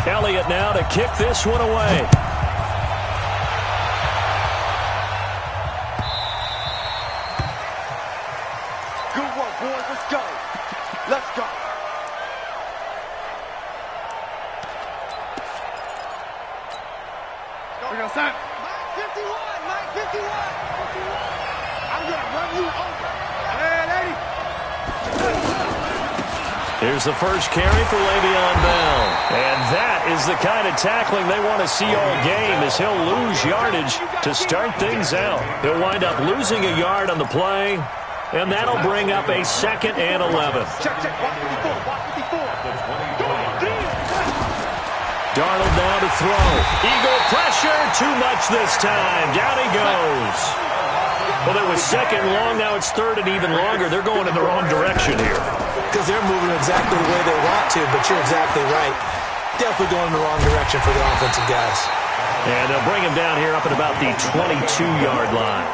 Elliott now to kick this one away. Good work, boys. Let's go. Let's go. We're going to sign. Mike 51. Mike 51. I'm going to run you over. Hey, lady. Here's the first carry for Le'Veon Bell. And that is the kind of tackling they want to see all game, as he'll lose yardage to start things out. He'll wind up losing a yard on the play, and that'll bring up a 2nd and 11. Check. Watch 54. Watch 54. Darnold now to throw. Eagle pressure. Too much this time. Down he goes. Well, it was 2nd long. Now it's 3rd and even longer. They're going in the wrong direction here. Because they're moving exactly the way they want to, but you're exactly right. Definitely going in the wrong direction for the offensive guys. And they'll bring him down here up at about the 22-yard line.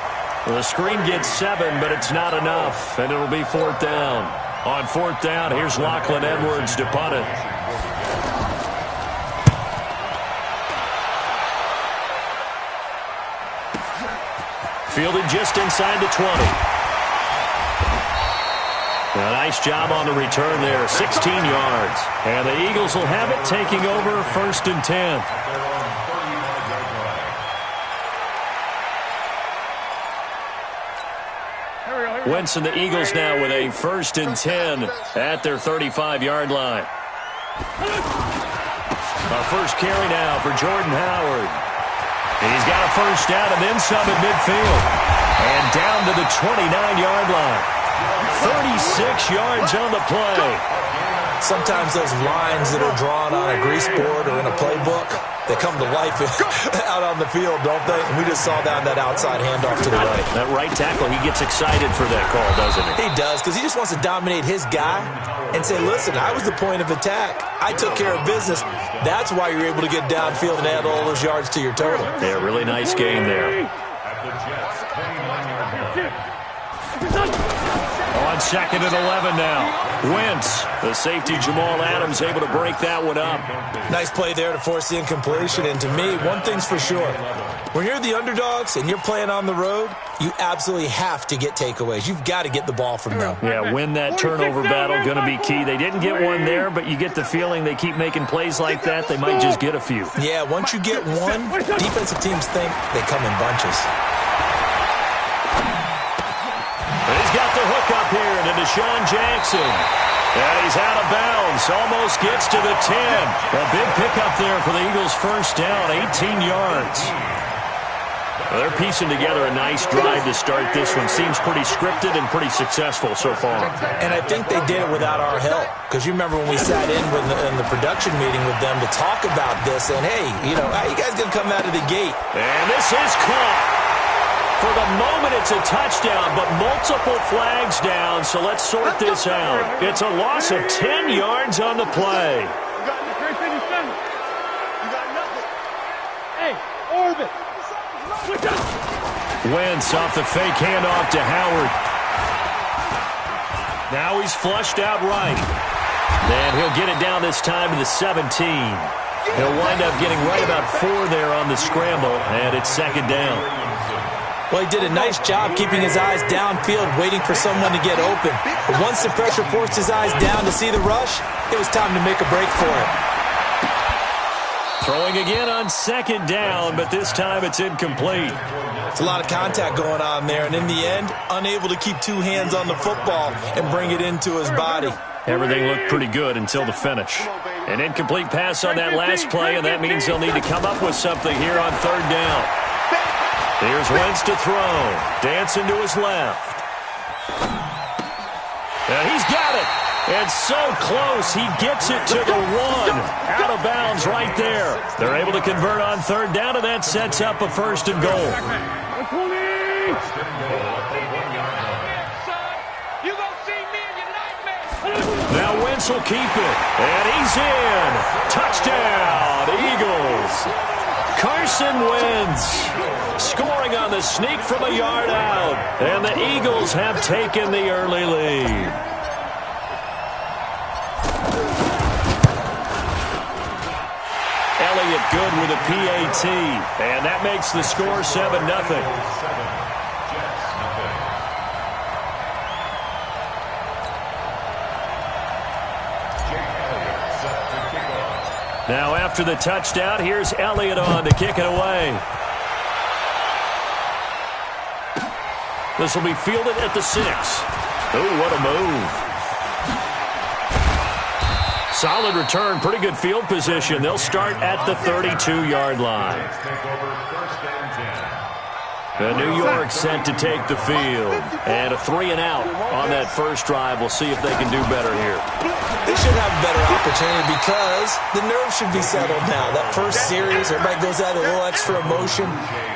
Well, the screen gets 7, but it's not enough, and it'll be 4th down. On 4th down, here's Lachlan Edwards to punt it. Fielded just inside the 20. A nice job on the return there, 16 yards. And the Eagles will have it, taking over 1st and 10. Wentz and the Eagles now with a 1st and 10 at their 35-yard line. Our first carry now for Jordan Howard. He's got a first down and then some at midfield. And down to the 29-yard line. 36 yards on the play. Sometimes those lines that are drawn on a grease board or in a playbook, they come to life out on the field, don't they? And we just saw that outside handoff to the right. That right tackle, he gets excited for that call, doesn't he? He does, because he just wants to dominate his guy and say, listen, I was the point of attack. I took care of business. That's why you're able to get downfield and add all those yards to your total. Yeah, really nice game there. On 2nd and 11 now. Wentz, the safety Jamal Adams, able to break that one up. Nice play there to force the incompletion. And to me, one thing's for sure. When you're the underdogs and you're playing on the road, you absolutely have to get takeaways. You've got to get the ball from them. Yeah, win that turnover battle, going to be key. They didn't get one there, but you get the feeling they keep making plays like that, they might just get a few. Yeah, once you get one, defensive teams think they come in bunches. He's got the hook up here to Deshaun Jackson. And he's out of bounds. Almost gets to the 10. A big pickup there for the Eagles' first down, 18 yards. Well, they're piecing together a nice drive to start this one. Seems pretty scripted and pretty successful so far. And I think they did it without our help. Because you remember when we sat in the production meeting with them to talk about this. And, hey, how you guys going to come out of the gate? And this is caught. For the moment, it's a touchdown, but multiple flags down, so let's sort this out. It's a loss of 10 yards on the play. Wentz off the fake handoff to Howard. Now he's flushed out right. And he'll get it down this time to the 17. He'll wind up getting right about 4 there on the scramble, and it's 2nd down. Well, he did a nice job keeping his eyes downfield, waiting for someone to get open. But once the pressure forced his eyes down to see the rush, it was time to make a break for it. Throwing again on 2nd down, but this time it's incomplete. It's a lot of contact going on there, and in the end, unable to keep 2 hands on the football and bring it into his body. Everything looked pretty good until the finish. An incomplete pass on that last play, and that means they'll need to come up with something here on 3rd down. Here's Wentz to throw. Dancing to his left. And he's got it. And so close, he gets it to the 1. Out of bounds right there. They're able to convert on 3rd down, and that sets up a 1st and goal. Now Wentz will keep it. And he's in. Touchdown, Eagles. Carson Wentz scoring on the sneak from a yard out. And the Eagles have taken the early lead. Elliott good with a PAT. And that makes the score 7-0. Now after the touchdown, here's Elliott on to kick it away. This will be fielded at the 6. Oh, what a move. Solid return, pretty good field position. They'll start at the 32-yard line. The New York set to take the field. And a 3-and-out on that first drive. We'll see if they can do better here. They should have a better opportunity because the nerves should be settled now. That first series, everybody goes out with a little extra emotion.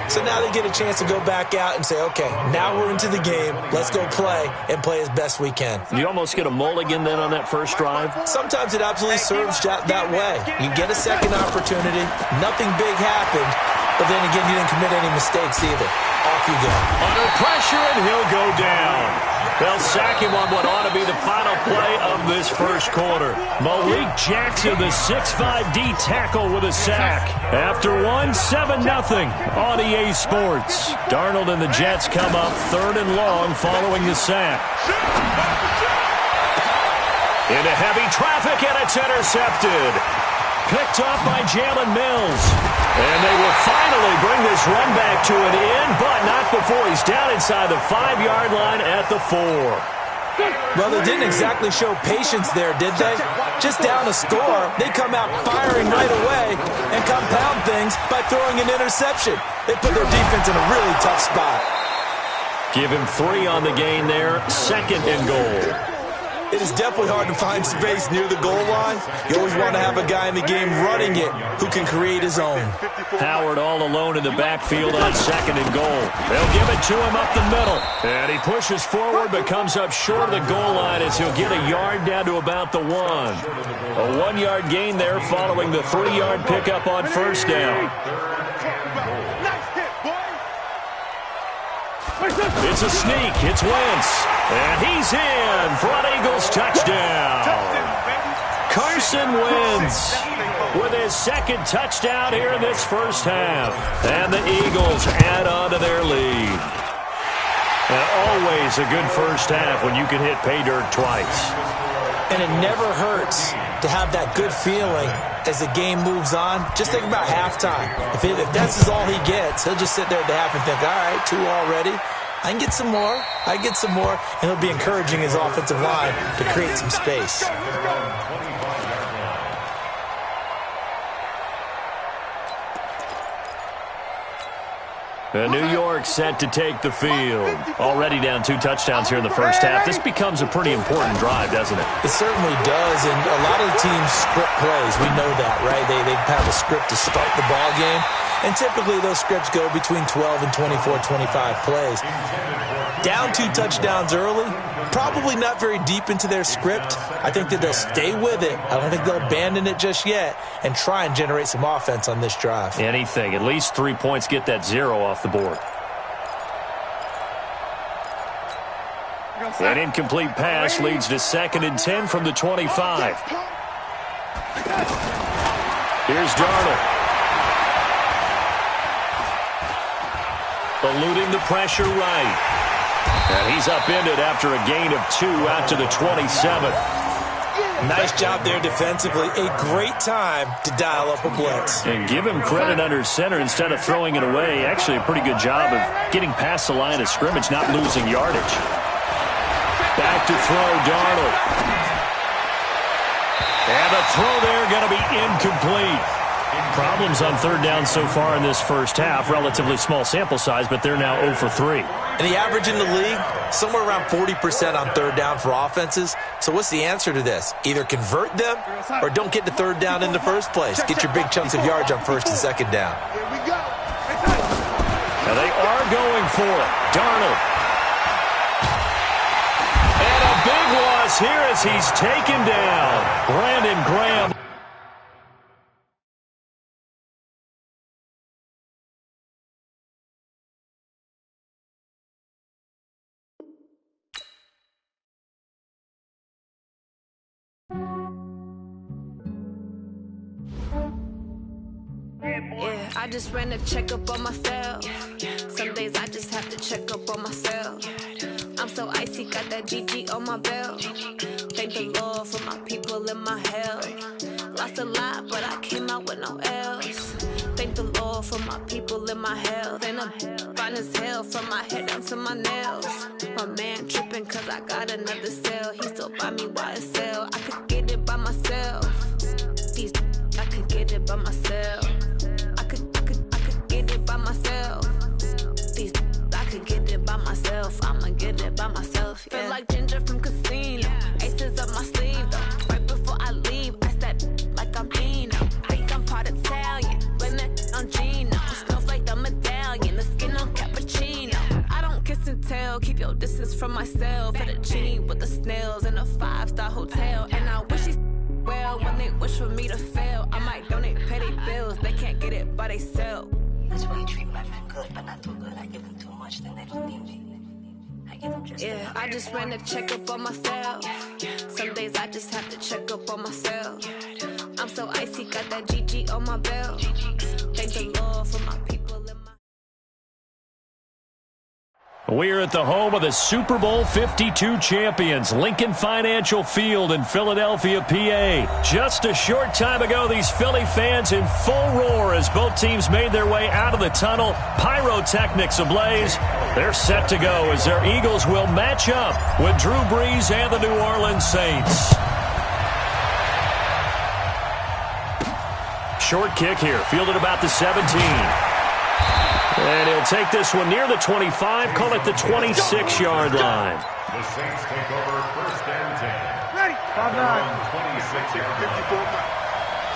So now they get a chance to go back out and say, okay, now we're into the game. Let's go play and play as best we can. You almost get a mulligan then on that first drive? Sometimes it absolutely serves that way. You get a second opportunity. Nothing big happened. But then again, you didn't commit any mistakes either. Off you go. Under pressure, and he'll go down. They'll sack him on what ought to be the final play of this first quarter. Malik Jackson, the 6'5" D tackle with a sack. After one, 7-0 on EA Sports. Darnold and the Jets come up 3rd and long following the sack. Into heavy traffic, and it's intercepted. Picked off by Jalen Mills. And they will finally bring this run back to an end, but not before he's down inside the 5-yard line at the 4. Well, they didn't exactly show patience there, did they? Just down a score, they come out firing right away and compound things by throwing an interception. They put their defense in a really tough spot. Give him 3 on the gain there, 2nd and goal. It is definitely hard to find space near the goal line. You always want to have a guy in the game running it who can create his own. Howard all alone in the backfield on 2nd and goal. They'll give it to him up the middle. And he pushes forward but comes up short of the goal line as he'll get a yard down to about the 1. A 1-yard gain there following the 3-yard pickup on first down. It's a sneak. It's Wentz. And he's in for an Eagles touchdown. Carson Wentz with his 2nd touchdown here in this first half. And the Eagles add on to their lead. And always a good first half when you can hit pay dirt twice. And it never hurts to have that good feeling as the game moves on. Just think about halftime. If that's all he gets, he'll just sit there at the half and think, all right, 2 already. I can get some more. I get some more. And he'll be encouraging his offensive line to create some space. New York set to take the field. Already down 2 touchdowns here in the first half. This becomes a pretty important drive, doesn't it? It certainly does, and a lot of the teams script plays. We know that, right? They have a script to start the ball game, and typically those scripts go between 12 and 24, 25 plays. Down 2 touchdowns early, probably not very deep into their script. I think that they'll stay with it. I don't think they'll abandon it just yet and try and generate some offense on this drive. Anything. At least 3 points, get that 0 off the board. An incomplete pass leads to 2nd and 10 from the 25. Here's Darnold. Eluding the pressure right. And he's upended after a gain of 2 out to the 27. Nice job there defensively. A great time to dial up a blitz. And give him credit under center instead of throwing it away. Actually a pretty good job of getting past the line of scrimmage, not losing yardage. Back to throw, Darnold. And the throw there going to be incomplete. Problems on 3rd down so far in this first half. Relatively small sample size, but they're now 0 for 3. And the average in the league, somewhere around 40% on 3rd down for offenses. So what's the answer to this? Either convert them or don't get to 3rd down in the first place. Get your big chunks of yards on 1st and 2nd down. Now they are going for it. Darnold. And a big loss here as he's taken down. Brandon Graham. I just ran a checkup on myself. Some days I just have to check up on myself. I'm so icy, got that GG on my belt. Thank the Lord for my people and my health. Lost a lot, but I came out with no else. Thank the Lord for my people and my health. And I'm fine as hell from my head down to my nails. My man tripping cause I got another cell. He still buy me YSL. I could get it by myself. These I could get it by myself. I could get it by myself. These I could get it by myself. I'ma get it by myself. Yeah. Feel like Ginger from Casino. Aces up my sleeve though. Right before I leave, I step like I'm Eno. Think I'm part Italian. Blame that on Gino. Smells like the medallion. The skin on cappuccino. I don't kiss and tell. Keep your distance from myself. Fettuccine with the snails in a 5-star hotel. And I wish he's well when they wish for me to fail. I might donate petty bills. They can't get it by themselves. That's why you treat my friend good, but not too good. I give them too much, then they don't need me. I give them just enough. I just ran a checkup on myself. Some days I just have to check up on myself. I'm so icy, got that GG on my belt. Thank the Lord for my people and my... We're at the home of the Super Bowl 52 champions, Lincoln Financial Field in Philadelphia, PA. Just a short time ago, these Philly fans in full roar as both teams made their way out of the tunnel. Pyrotechnics ablaze. They're set to go as their Eagles will match up with Drew Brees and the New Orleans Saints. Short kick here, fielded about the 17. And he'll take this one near the 25, call it the 26-yard line. The Saints take over first and 10. Ready. 26-yard line.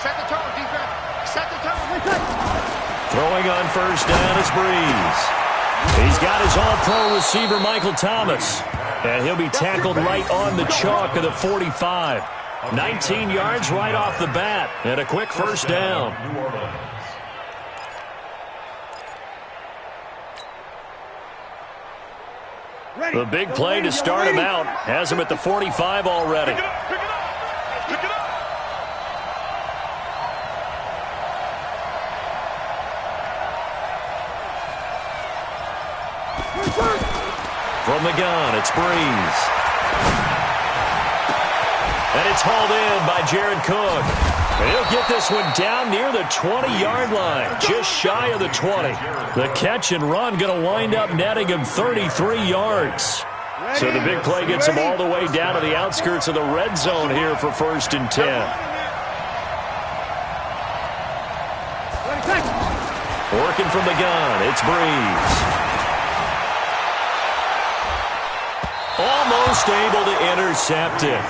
Set the tone, defense. Set the tone. Throwing on first down is Brees. He's got his all-pro receiver, Michael Thomas. And he'll be tackled right on the chalk of the 45. 19 yards right off the bat. And a quick first down. New Orleans. The big play to start him out. Has him at the 45 already. Pick it up, pick it up, pick it up. From the gun, it's Brees. And it's hauled in by Jared Cook. And he'll get this one down near the 20-yard line, just shy of the 20. The catch and run going to wind up netting him 33 yards. So the big play gets him all the way down to the outskirts of the red zone here for first and 10. Working from the gun, it's Brees. Almost able to intercept it.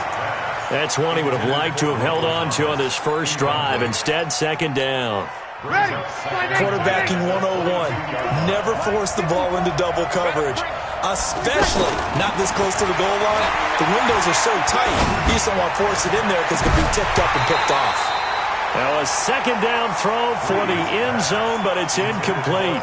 That's one he would have liked to have held on to on this first drive. Instead, second down. Quarterbacking 101. Never force the ball into double coverage, especially not this close to the goal line. The windows are so tight, you just don't want to force it in there because it can be tipped up and picked off. Now a second down throw for the end zone, but it's incomplete.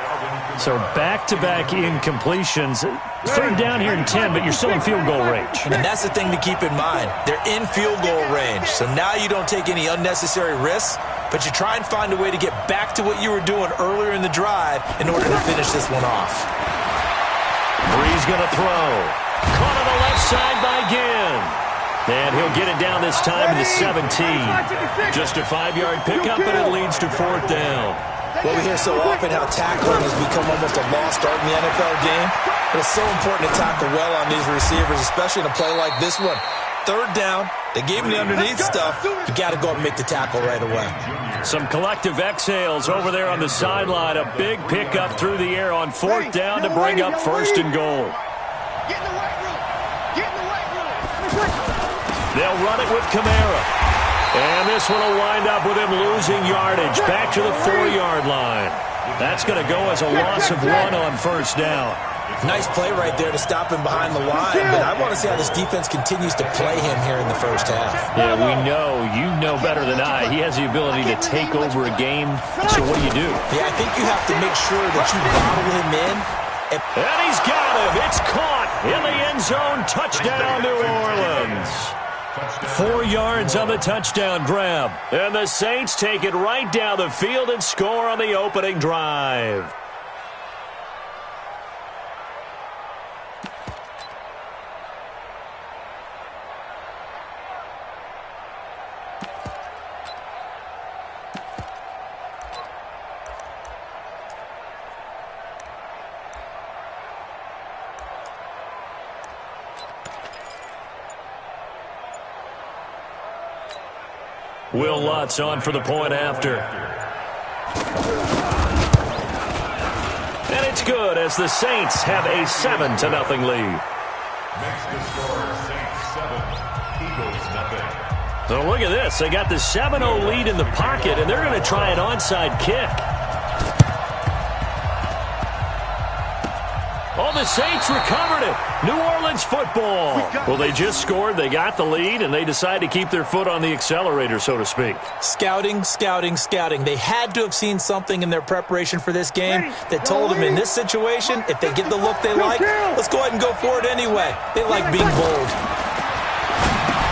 So back-to-back incompletions. Third down here in 10, but you're still in field goal range. And that's the thing to keep in mind. They're in field goal range. So now you don't take any unnecessary risks, but you try and find a way to get back to what you were doing earlier in the drive in order to finish this one off. Brees going to throw. Caught on the left side by Ginn. And he'll get it down this time to the 17. Just a 5-yard pickup, and it leads to fourth down. Well, we hear so often how tackling has become almost a lost art in the NFL game. But it's so important to tackle well on these receivers, especially in a play like this one. Third down, they gave him the underneath stuff. You got to go up and make the tackle right away. Some collective exhales over there on the sideline. A big pickup through the air on fourth down to bring up first and goal. Get in the weight room. Get in the weight room. They'll run it with Kamara. And this one will wind up with him losing yardage back to the 4-yard line. That's going to go as a loss of 1 on first down. Nice play right there to stop him behind the line, but I want to see how this defense continues to play him here in the first half. Yeah, we know. You know better than I. He has the ability to take over a game. So what do? Yeah, I think you have to make sure that you bottle him in. And he's got him. It's caught in the end zone. Touchdown, New Orleans. 4 yards on the touchdown grab. And the Saints take it right down the field and score on the opening drive. Will Lutz on for the point after. And it's good as the Saints have a 7-0 lead. Next to score, Saints 7, Eagles nothing. So look at this. They got the 7-0 lead in the pocket, and they're going to try an onside kick. Oh, the Saints recovered it. New Orleans football. Well, they just scored. They got the lead, and they decide to keep their foot on the accelerator, so to speak. Scouting, scouting, scouting. They had to have seen something in their preparation for this game that told them in this situation, if they get the look they like, let's go ahead and go for it anyway. They like being bold.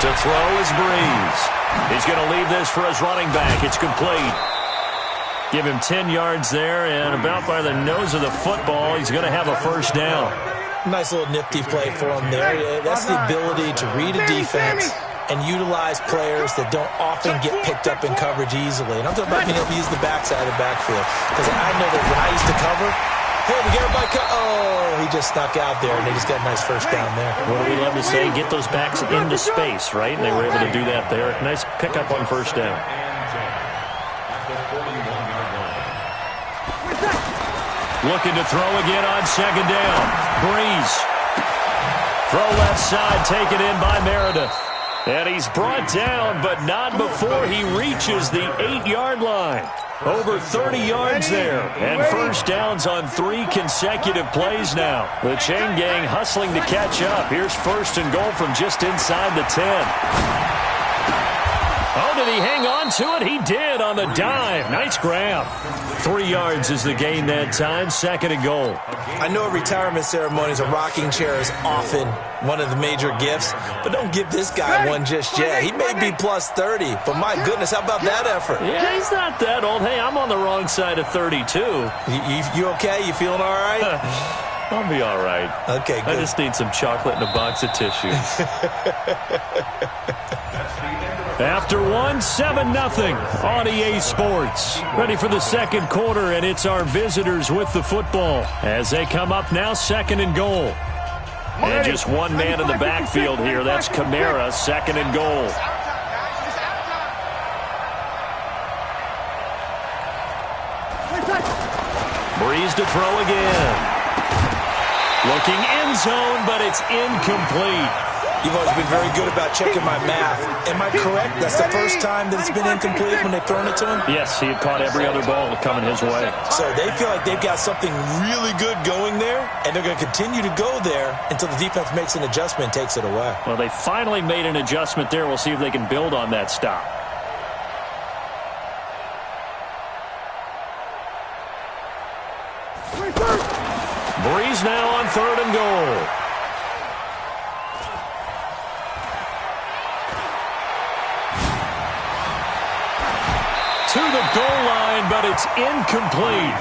To throw is Breeze. He's going to leave this for his running back. It's complete. Give him 10 yards there, and about by the nose of the football, he's going to have a first down. Nice little nifty play for him there. That's the ability to read a defense and utilize players that don't often get picked up in coverage easily. And I'm talking about being able to use the backside of the backfield. Because I know that when I used to cover, hey, we get everybody oh, he just snuck out there, and they just got a nice first down there. What do we love to say? Get those backs into space, right? And they were able to do that there. Nice pickup on first down. Looking to throw again on second down. Breeze. Throw left side, taken in by Meredith. And he's brought down, but not before he reaches the 8-yard line. Over 30 yards there. And first downs on 3 consecutive plays now. The chain gang hustling to catch up. Here's first and goal from just inside the 10. Oh, did he hang on to it? He did on the dive. Nice grab. 3 yards is the gain that time. Second and goal. I know at retirement ceremonies, a rocking chair is often one of the major gifts, but don't give this guy one just yet. He may be plus 30, but my goodness, how about that effort? Yeah, he's not that old. Hey, I'm on the wrong side of 32. You okay? You feeling all right? I'll be all right. Okay, good. I just need some chocolate and a box of tissues. After one, 7-0 on EA Sports. Ready for the second quarter, and it's our visitors with the football as they come up now, second and goal. And just one man in the backfield here. That's Kamara, second and goal. Breeze to throw again. Looking end zone, but it's incomplete. You've always been very good about checking my math. Am I correct? That's the first time that it's been incomplete when they've thrown it to him? Yes, he had caught every other ball coming his way. So they feel like they've got something really good going there, and they're going to continue to go there until the defense makes an adjustment and takes it away. Well, they finally made an adjustment there. We'll see if they can build on that stop. Breeze now on third and goal. To the goal line, but it's incomplete.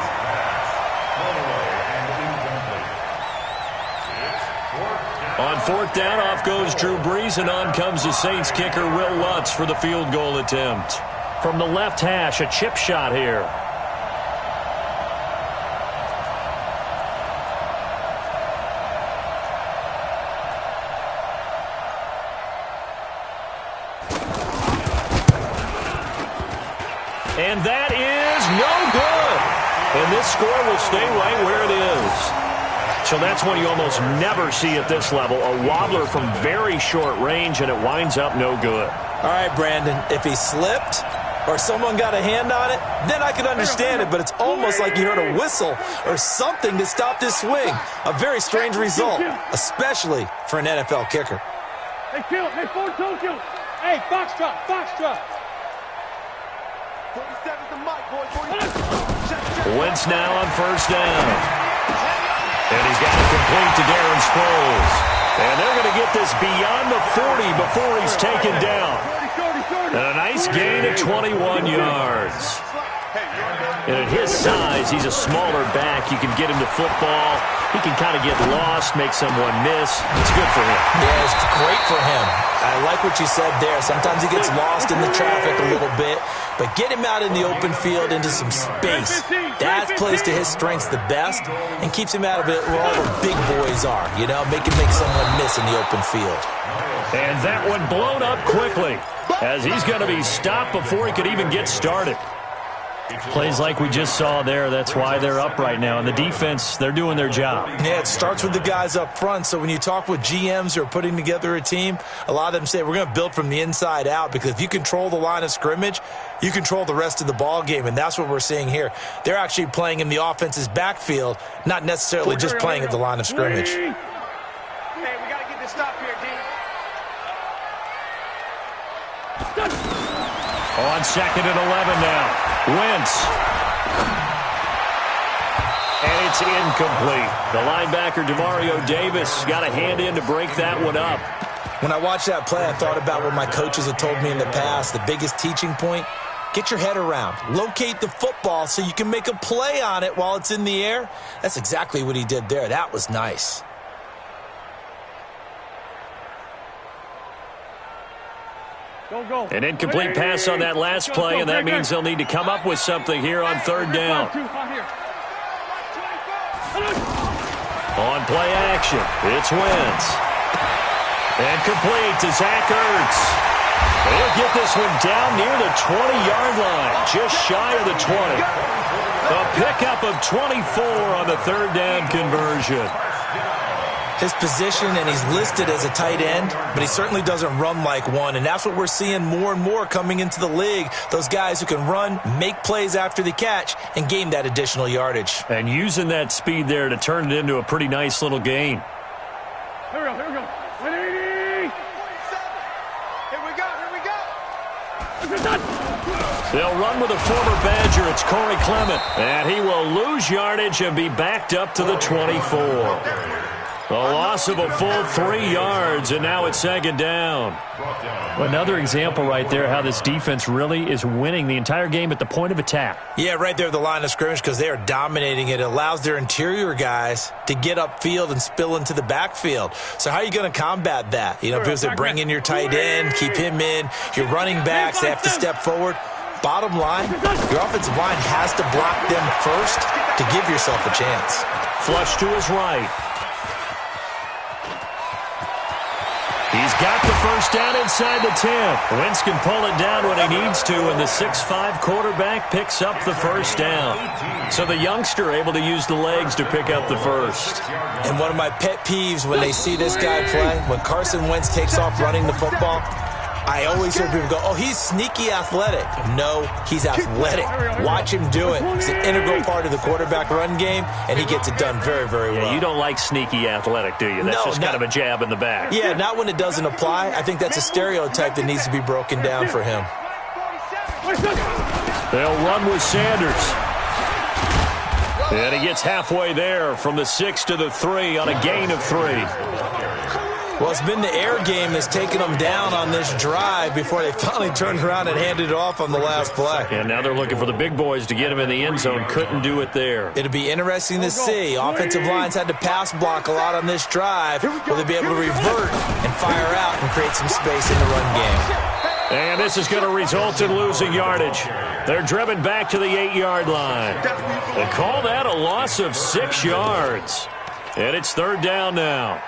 On fourth down, off goes Drew Brees, and on comes the Saints kicker, Will Lutz, for the field goal attempt. From the left hash, a chip shot here. And that is no good. And this score will stay right where it is. So that's one you almost never see at this level. A wobbler from very short range, and it winds up no good. All right, Brandon, if he slipped or someone got a hand on it, then I could understand it. But it's almost like you heard a whistle or something to stop this swing. A very strange result, especially for an NFL kicker. Hey, kill. Hey, 4-2, kill. Hey, foxtrot, foxtrot. 47's the mic, boy. Wentz now on first down. And he's got it complete to Darren Sproles. And they're going to get this beyond the 40 before he's taken down. And a nice gain of 21 yards. And at his size, he's a smaller back. You can get him to football. He can kind of get lost, make someone miss. It's good for him. Yeah, it's great for him. I like what you said there. Sometimes he gets lost in the traffic a little bit, but get him out in the open field into some space. That plays to his strengths the best and keeps him out of it where all the big boys are. You know, make someone miss in the open field. And that one blown up quickly as he's going to be stopped before he could even get started. Plays like we just saw there. That's why they're up right now. And the defense, they're doing their job. Yeah, it starts with the guys up front. So when you talk with GMs who are putting together a team, a lot of them say we're going to build from the inside out, because if you control the line of scrimmage, you control the rest of the ball game. And that's what we're seeing here. They're actually playing in the offense's backfield, not necessarily just playing at the line of scrimmage. Hey, we got to get this stop here, D. On 2nd and 11 now. Wentz. And it's incomplete. The linebacker, Demario Davis, got a hand in to break that one up. When I watched that play, I thought about what my coaches had told me in the past. The biggest teaching point, get your head around. Locate the football so you can make a play on it while it's in the air. That's exactly what he did there. That was nice. An incomplete pass on that last play, and that means they'll need to come up with something here on 3rd down. On play action, it's Wentz. And complete to Zach Ertz. He'll get this one down near the 20-yard line, just shy of the 20. A pickup of 24 on the 3rd down conversion. His position, and he's listed as a tight end, but he certainly doesn't run like one, and that's what we're seeing more and more coming into the league. Those guys who can run, make plays after the catch, and gain that additional yardage. And using that speed there to turn it into a pretty nice little gain. Here we go, here we go. Here we go. They'll run with a former Badger. It's Corey Clement, and he will lose yardage and be backed up to the 24. A loss of a full 3 yards, and now it's 2nd down. Another example right there how this defense really is winning the entire game at the point of attack. Yeah, right there at the line of scrimmage, because they are dominating it. It allows their interior guys to get upfield and spill into the backfield. So how are you going to combat that? You know, because they bring in your tight end, keep him in. Your running backs, they have to step forward. Bottom line, your offensive line has to block them first to give yourself a chance. Flush to his right. He's got the first down inside the 10. Wentz can pull it down when he needs to, and the 6'5" quarterback picks up the first down. So the youngster able to use the legs to pick up the first. And one of my pet peeves when they see this guy play, when Carson Wentz takes off running the football, I always hear people go, oh, he's sneaky athletic. No, he's athletic. Watch him do it. It's an integral part of the quarterback run game, and he gets it done very, very well. You don't like sneaky athletic, do you? That's just kind of a jab in the back. Yeah, not when it doesn't apply. I think that's a stereotype that needs to be broken down for him. They'll run with Sanders. And he gets halfway there from the 6 to the 3 on a gain of 3. Well, it's been the air game that's taken them down on this drive before they finally turned around and handed it off on the last play. And now they're looking for the big boys to get him in the end zone. Couldn't do it there. It'll be interesting to see. Offensive lines had to pass block a lot on this drive. Will they be able to revert and fire out and create some space in the run game? And this is going to result in losing yardage. They're driven back to the 8-yard line. They call that a loss of 6 yards. And it's 3rd down now.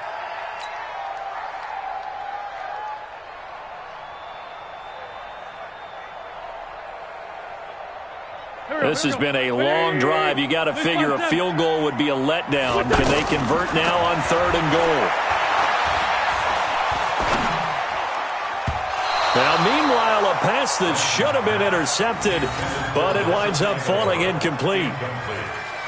This has been a long drive. You got to figure a field goal would be a letdown. Can they convert now on 3rd and goal? Now, meanwhile, a pass that should have been intercepted, but it winds up falling incomplete.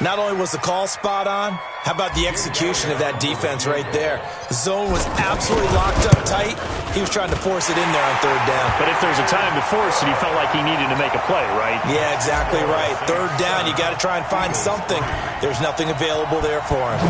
Not only was the call spot on, how about the execution of that defense right there? The zone was absolutely locked up tight. He was trying to force it in there on 3rd down. But if there's a time to force it, he felt like he needed to make a play, right? Yeah, exactly right. 3rd down, you got to try and find something. There's nothing available there for him.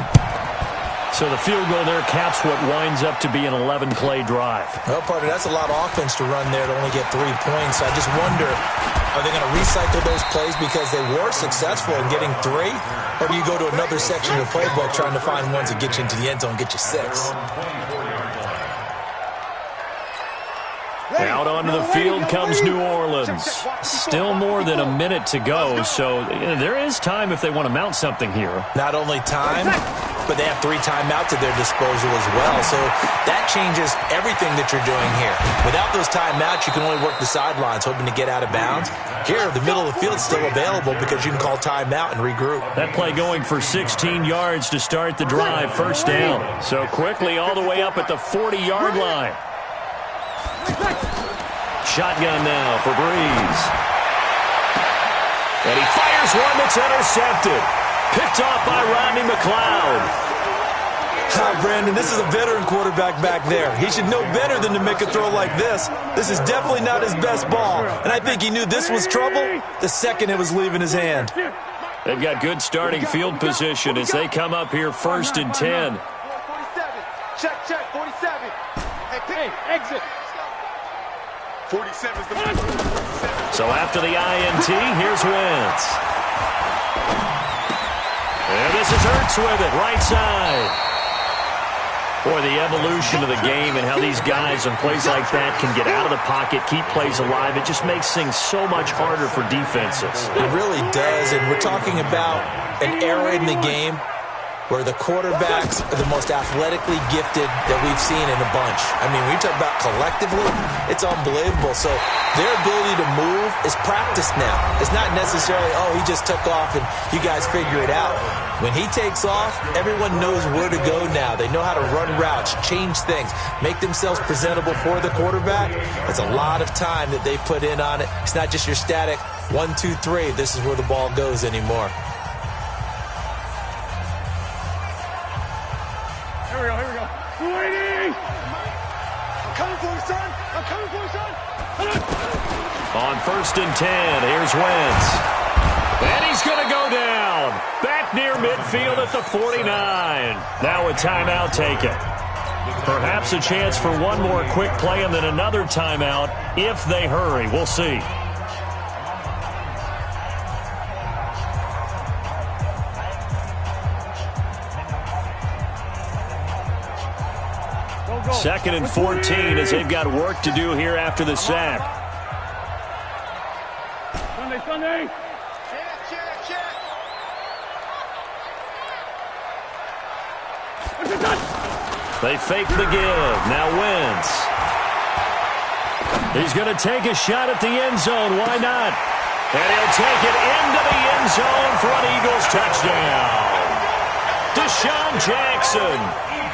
So the field goal there caps what winds up to be an 11-play drive. Well, partner, that's a lot of offense to run there to only get 3 points. I just wonder, are they going to recycle those plays because they were successful in getting 3? Or do you go to another section of the playbook trying to find ones that get you into the end zone and get you 6? Out onto the field comes New Orleans. Still more than a minute to go, so there is time if they want to mount something here. Not only time, but they have 3 timeouts at their disposal as well. So that changes everything that you're doing here. Without those timeouts, you can only work the sidelines, hoping to get out of bounds. Here, the middle of the field is still available because you can call timeout and regroup. That play going for 16 yards to start the drive, first down. So quickly all the way up at the 40-yard line. Shotgun now for Breeze. And he fires one that's intercepted. Picked off by Rodney McLeod. Brandon, this is a veteran quarterback back there. He should know better than to make a throw like this. This is definitely not his best ball. And I think he knew this was trouble the second it was leaving his hand. They've got good starting field position as they come up here first and 10. 47. Check, 47. Hey, exit. 47's the man. So after the INT, here's Wentz. And this is Hurts with it, right side. Boy, the evolution of the game and how these guys on plays like that can get out of the pocket, keep plays alive, it just makes things so much harder for defenses. It really does, and we're talking about an era in the game where the quarterbacks are the most athletically gifted that we've seen in a bunch. I mean, when you talk about collectively, it's unbelievable. So their ability to move is practiced now. It's not necessarily, oh, he just took off and you guys figure it out. When he takes off, everyone knows where to go now. They know how to run routes, change things, make themselves presentable for the quarterback. It's a lot of time that they put in on it. It's not just your static 1, 2, 3. This is where the ball goes anymore. Here we go. Waiting! I'm coming for you, son. I'm coming for you, son. On first and 10, here's Wentz. And he's going to go down. Back near midfield at the 49. Now a timeout taken. Perhaps a chance for one more quick play and then another timeout if they hurry. We'll see. Second and 14 as they've got work to do here after the sack. Sunday. Check. They fake the give. Now Wentz. He's going to take a shot at the end zone. Why not? And he'll take it into the end zone for an Eagles touchdown. Deshaun Jackson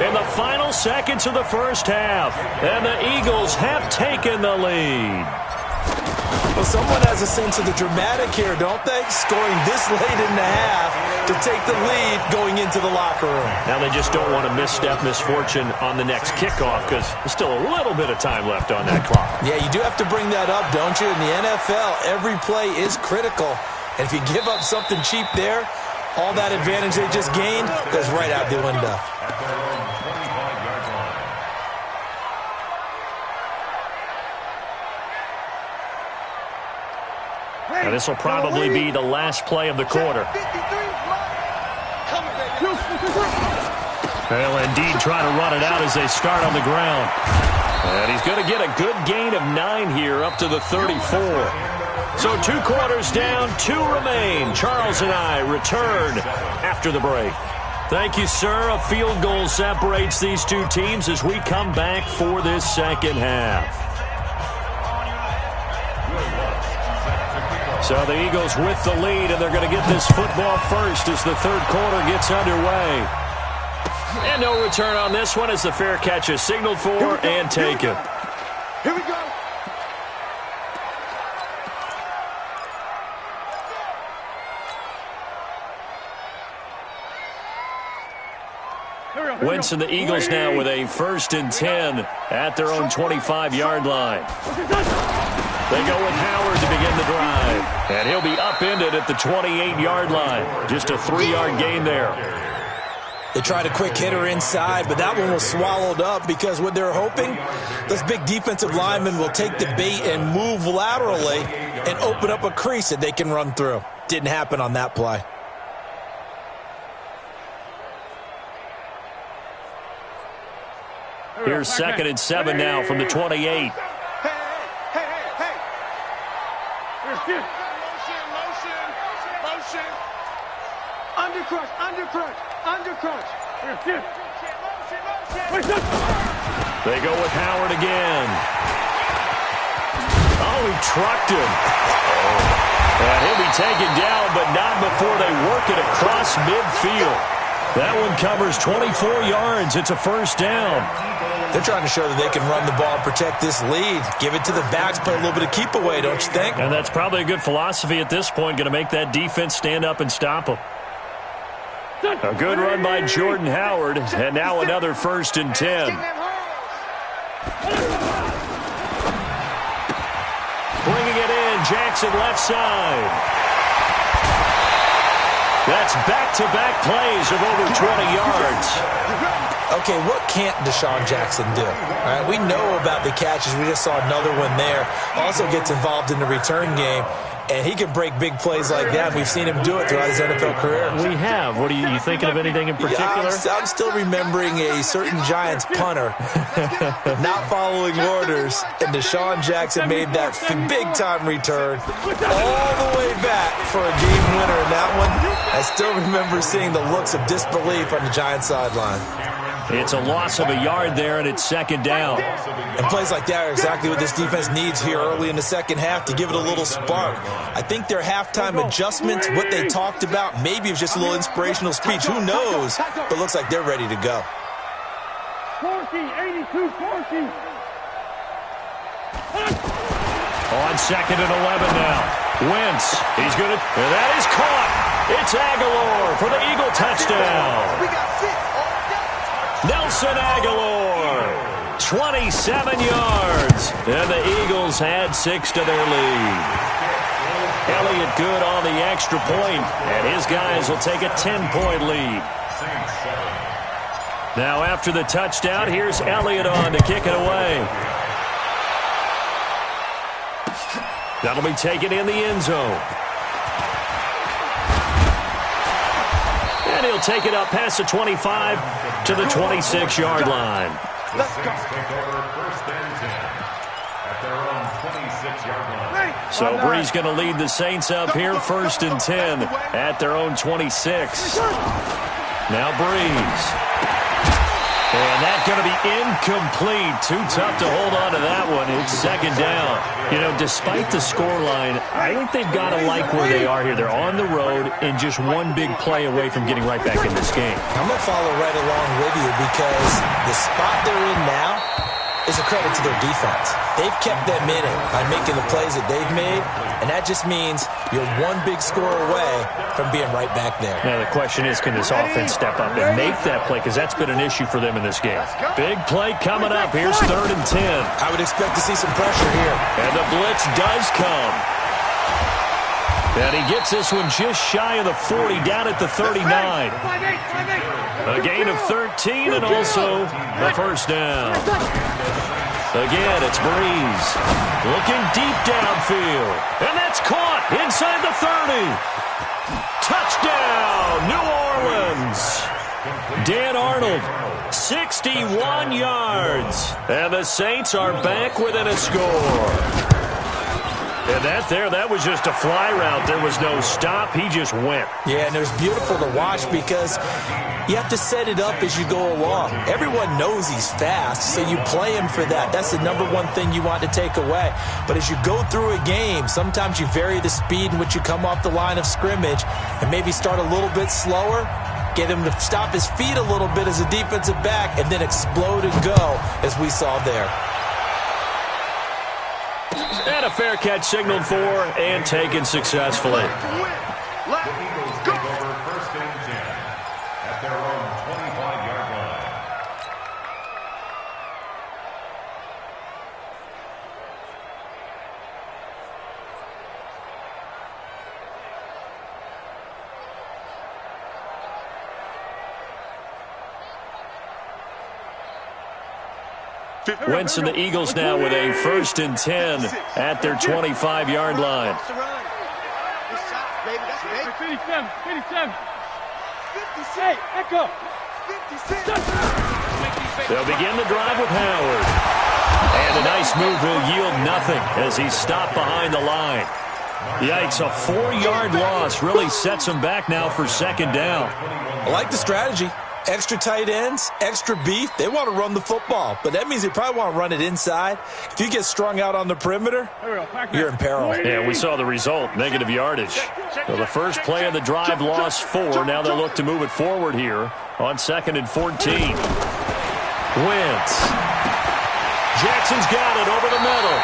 in the final seconds of the first half. And the Eagles have taken the lead. Well, someone has a sense of the dramatic here, don't they? Scoring this late in the half to take the lead going into the locker room. Now they just don't want to misstep misfortune on the next kickoff because there's still a little bit of time left on that clock. Yeah, you do have to bring that up, don't you? In the NFL, every play is critical. And if you give up something cheap there, all that advantage they just gained goes right out the window. And this will probably be the last play of the quarter. They'll indeed try to run it out as they start on the ground. And he's going to get a good gain of 9 here up to the 34. So 2 quarters down, 2 remain. Charles and I return after the break. Thank you, sir. A field goal separates these two teams as we come back for this second half. So the Eagles with the lead, and they're going to get this football first as the third quarter gets underway. And no return on this one as the fair catch is signaled for and taken. Here we go. Wentz and the Eagles now with a first and 10 at their own 25-yard line. They go with Howard to begin the drive. And he'll be upended at the 28-yard line. Just a 3-yard gain there. They tried a quick hitter inside, but that one was swallowed up because what they're hoping, those big defensive linemen will take the bait and move laterally and open up a crease that they can run through. Didn't happen on that play. Here's 2nd and 7 now from the 28. Hey. Motion. Undercrunch. They go with Howard again. Oh, he trucked him. He'll be taken down, but not before they work it across midfield. That one covers 24 yards. It's a first down. They're trying to show that they can run the ball and protect this lead. Give it to the backs, play a little bit of keep away, don't you think? And that's probably a good philosophy at this point, going to make that defense stand up and stop them. A good run by Jordan Howard, and now another 1st and 10. Bringing it in, Jackson left side. That's back-to-back plays of over 20 yards. Okay, what can't Deshaun Jackson do? All right, we know about the catches. We just saw another one there. Also gets involved in the return game, and he can break big plays like that. We've seen him do it throughout his NFL career. We have. What are you thinking of anything in particular? Yeah, I'm still remembering a certain Giants punter not following orders, and Deshaun Jackson made that big-time return all the way back for a game winner in that one. I still remember seeing the looks of disbelief on the Giants sideline. It's a loss of a yard there, and it's 2nd down. And plays like that are exactly what this defense needs here early in the second half to give it a little spark. I think their halftime adjustments, what they talked about, maybe it was just a little inspirational speech. Who knows? But looks like they're ready to go. 82-40. On 2nd and 11 now. Wentz, he's going to, and that is caught. It's Aguilar for the Eagle touchdown. We got 6. Nelson Aguilar, 27 yards, and the Eagles add 6 to their lead. Elliott good on the extra point, and his guys will take a 10-point lead. Now after the touchdown, here's Elliott on to kick it away. That'll be taken in the end zone. And he'll take it up past the 25 to the 26-yard line. Let's go. So Brees going to lead the Saints up here, 1st and 10 at their own 26. Now Brees. And that's going to be incomplete. Too tough to hold on to that one. It's 2nd down. You know, despite the scoreline, I think they've got to like where they are here. They're on the road and just one big play away from getting right back in this game. I'm going to follow right along with you because the spot they're in now is a credit to their defense. They've kept them in it by making the plays that they've made, and that just means you're one big score away from being right back there. Now, the question is, can this offense step up and make that play? Because that's been an issue for them in this game. Big play coming up. Here's 3rd and 10. I would expect to see some pressure here. And the blitz does come. And he gets this one just shy of the 40, down at the 39. A gain of 13 and also a first down. Again, it's Brees. Looking deep downfield. And that's caught inside the 30. Touchdown, New Orleans. Dan Arnold, 61 yards. And the Saints are back within a score. And that was just a fly route. There was no stop. He just went. Yeah, and it was beautiful to watch because you have to set it up as you go along. Everyone knows he's fast, so you play him for that. That's the number one thing you want to take away. But as you go through a game, sometimes you vary the speed in which you come off the line of scrimmage and maybe start a little bit slower, get him to stop his feet a little bit as a defensive back, and then explode and go as we saw there. And a fair catch signaled for and taken successfully. Eagles take over 1st and 10 at their own 25-yard line. Wentz and the Eagles now with a 1st and 10 at their 25-yard line. 57, 57. 58, echo. 56. They'll begin the drive with Howard. And a nice move will yield nothing as he's stopped behind the line. Yikes, a 4-yard loss really sets him back now for 2nd down. I like the strategy. Extra tight ends, extra beef. They want to run the football, but that means they probably want to run it inside. If you get strung out on the perimeter, you're in peril. Yeah, we saw the result, negative yardage. So the first play of the drive lost 4. Now they'll look to move it forward here on 2nd and 14. Wentz. Jackson's got it over the middle.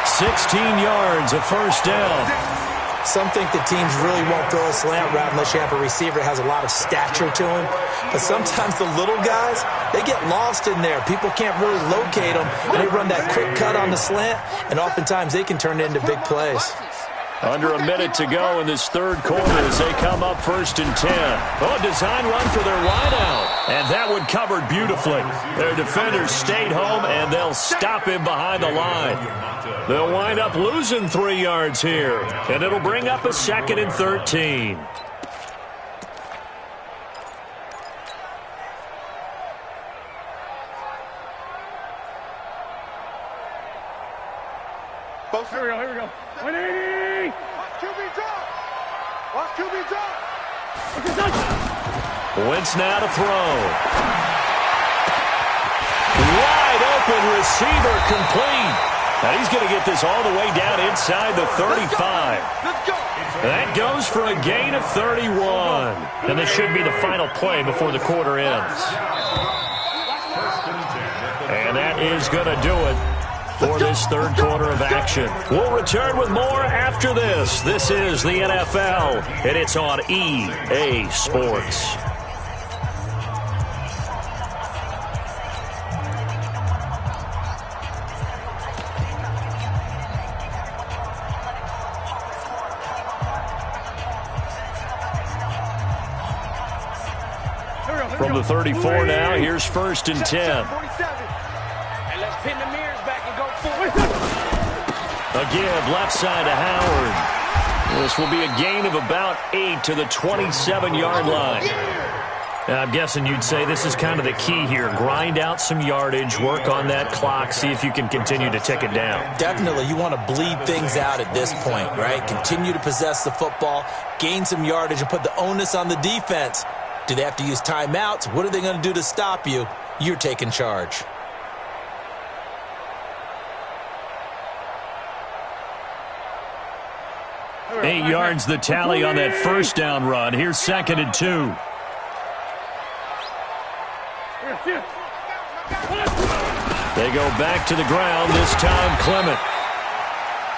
16 yards, a 1st down. Some think that teams really won't throw a slant route unless you have a receiver that has a lot of stature to him. But sometimes the little guys, they get lost in there. People can't really locate them, and they run that quick cut on the slant, and oftentimes they can turn it into big plays. Under a minute to go in this 3rd quarter as they come up 1st and 10. Oh, a design run for their wideout. And that one covered beautifully. Their defenders stayed home, and they'll stop him behind the line. They'll wind up losing 3 yards here, and it'll bring up a 2nd and 13. Here we go. 180. Watch QB drop. Watch QB drop. Wentz now to throw. Wide open receiver complete. Now he's going to get this all the way down inside the 35. Let's go. That goes for a gain of 31. And this should be the final play before the quarter ends. And that is going to do it for this 3rd quarter of action. We'll return with more after this. This is the NFL, and it's on EA Sports. From the 34 now, here's 1st and 10. Let's pin the mirrors back and go forward. A give left side to Howard. This will be a gain of about 8 to the 27-yard line. Now, I'm guessing you'd say this is kind of the key here. Grind out some yardage, work on that clock, see if you can continue to tick it down. Definitely, you want to bleed things out at this point, right? Continue to possess the football, gain some yardage, and put the onus on the defense. Do they have to use timeouts? What are they going to do to stop you? You're taking charge. 8 yards the tally on that 1st down run. Here's 2nd and 2. They go back to the ground, this time Clement.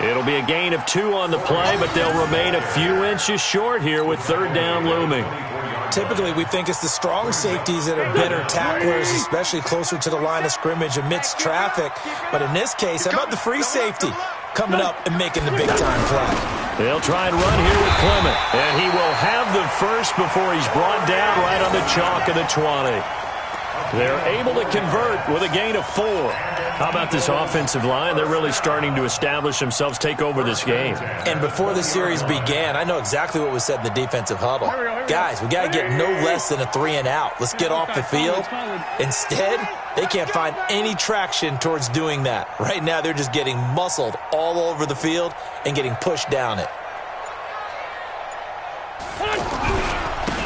It'll be a gain of 2 on the play, but they'll remain a few inches short here with 3rd down looming. Typically, we think it's the strong safeties that are better tacklers, especially closer to the line of scrimmage amidst traffic. But in this case, how about the free safety coming up and making the big-time play? They'll try and run here with Clement, and he will have the first before he's brought down right on the chalk of the 20. They're able to convert with a gain of 4. How about this offensive line? They're really starting to establish themselves, take over this game. And before the series began, I know exactly what was said in the defensive huddle. Guys, we got to get no less than a 3-and-out. Let's get off the field. Instead, they can't find any traction towards doing that. Right now, they're just getting muscled all over the field and getting pushed down it.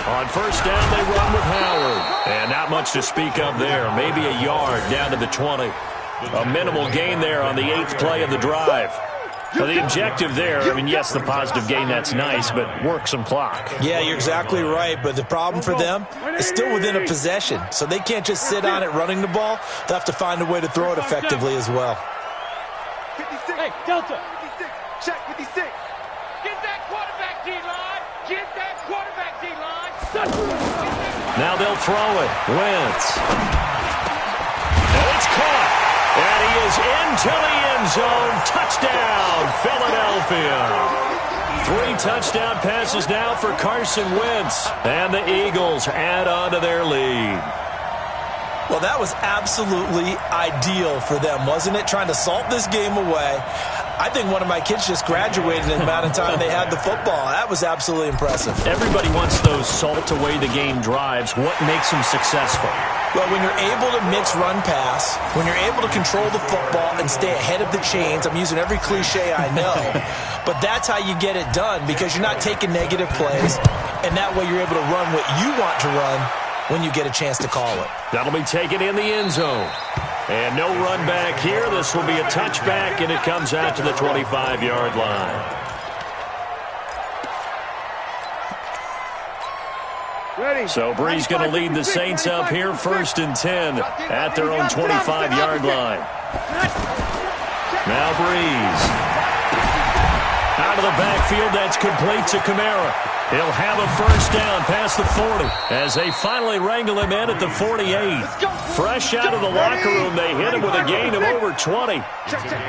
On 1st down, they run with Howard. And not much to speak of there. Maybe a yard down to the 20. A minimal gain there on the 8th play of the drive. Well, the objective there, I mean, yes, the positive gain, that's nice, but work some clock. Yeah, you're exactly right, but the problem for them is still within a possession. So they can't just sit on it running the ball. They'll have to find a way to throw it effectively as well. 56. Hey, Delta. 56. Check 56. Get that quarterback D-line. Get that quarterback D-line. Now they'll throw it. Wentz. And it's caught. And he is into the end zone. Touchdown, Philadelphia. 3 touchdown passes now for Carson Wentz. And the Eagles add on to their lead. Well, that was absolutely ideal for them, wasn't it? Trying to salt this game away. I think one of my kids just graduated in the amount of time they had the football. That was absolutely impressive. Everybody wants those salt-away-the-game drives. What makes them successful? Well, when you're able to mix run-pass, when you're able to control the football and stay ahead of the chains, I'm using every cliche I know, but that's how you get it done because you're not taking negative plays, and that way you're able to run what you want to run when you get a chance to call it. That'll be taken in the end zone. And no run back here. This will be a touchback, and it comes out to the 25-yard line. So Brees going to lead the Saints up here, 1st and 10 at their own 25-yard line. Now Brees. Out of the backfield, that's complete to Kamara. He'll have a first down past the 40 as they finally wrangle him in at the 48. Fresh out of the locker room, they hit him with a gain of over 20.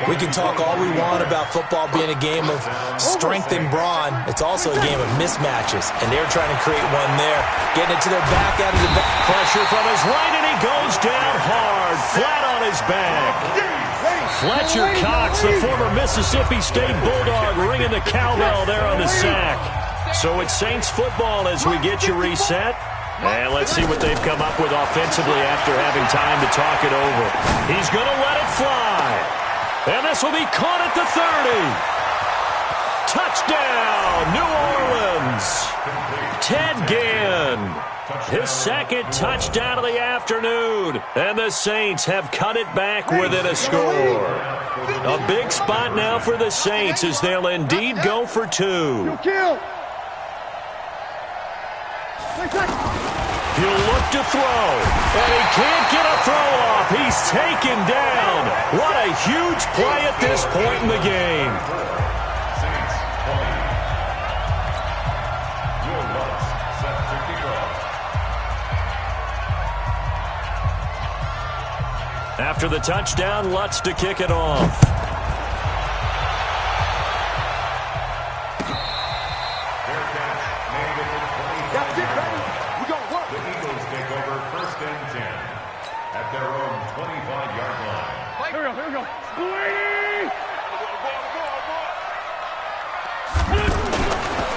We can talk all we want about football being a game of strength and brawn. It's also a game of mismatches, and they're trying to create one there. Getting it to their back out of the back. Pressure from his right, and he goes down hard, flat on his back. Fletcher Cox, the former Mississippi State Bulldog, ringing the cowbell there on the sack. So it's Saints football as we get you reset. And let's see what they've come up with offensively after having time to talk it over. He's going to let it fly. And this will be caught at the 30. Touchdown, New Orleans. Ted Ginn. His second touchdown of the afternoon. And the Saints have cut it back within a score. A big spot now for the Saints as they'll indeed go for 2. He'll look to throw, and he can't get a throw off. He's taken down. What a huge play at this point in the game. Saints play. Will Lutz set to kick off. After the touchdown, Lutz to kick it off.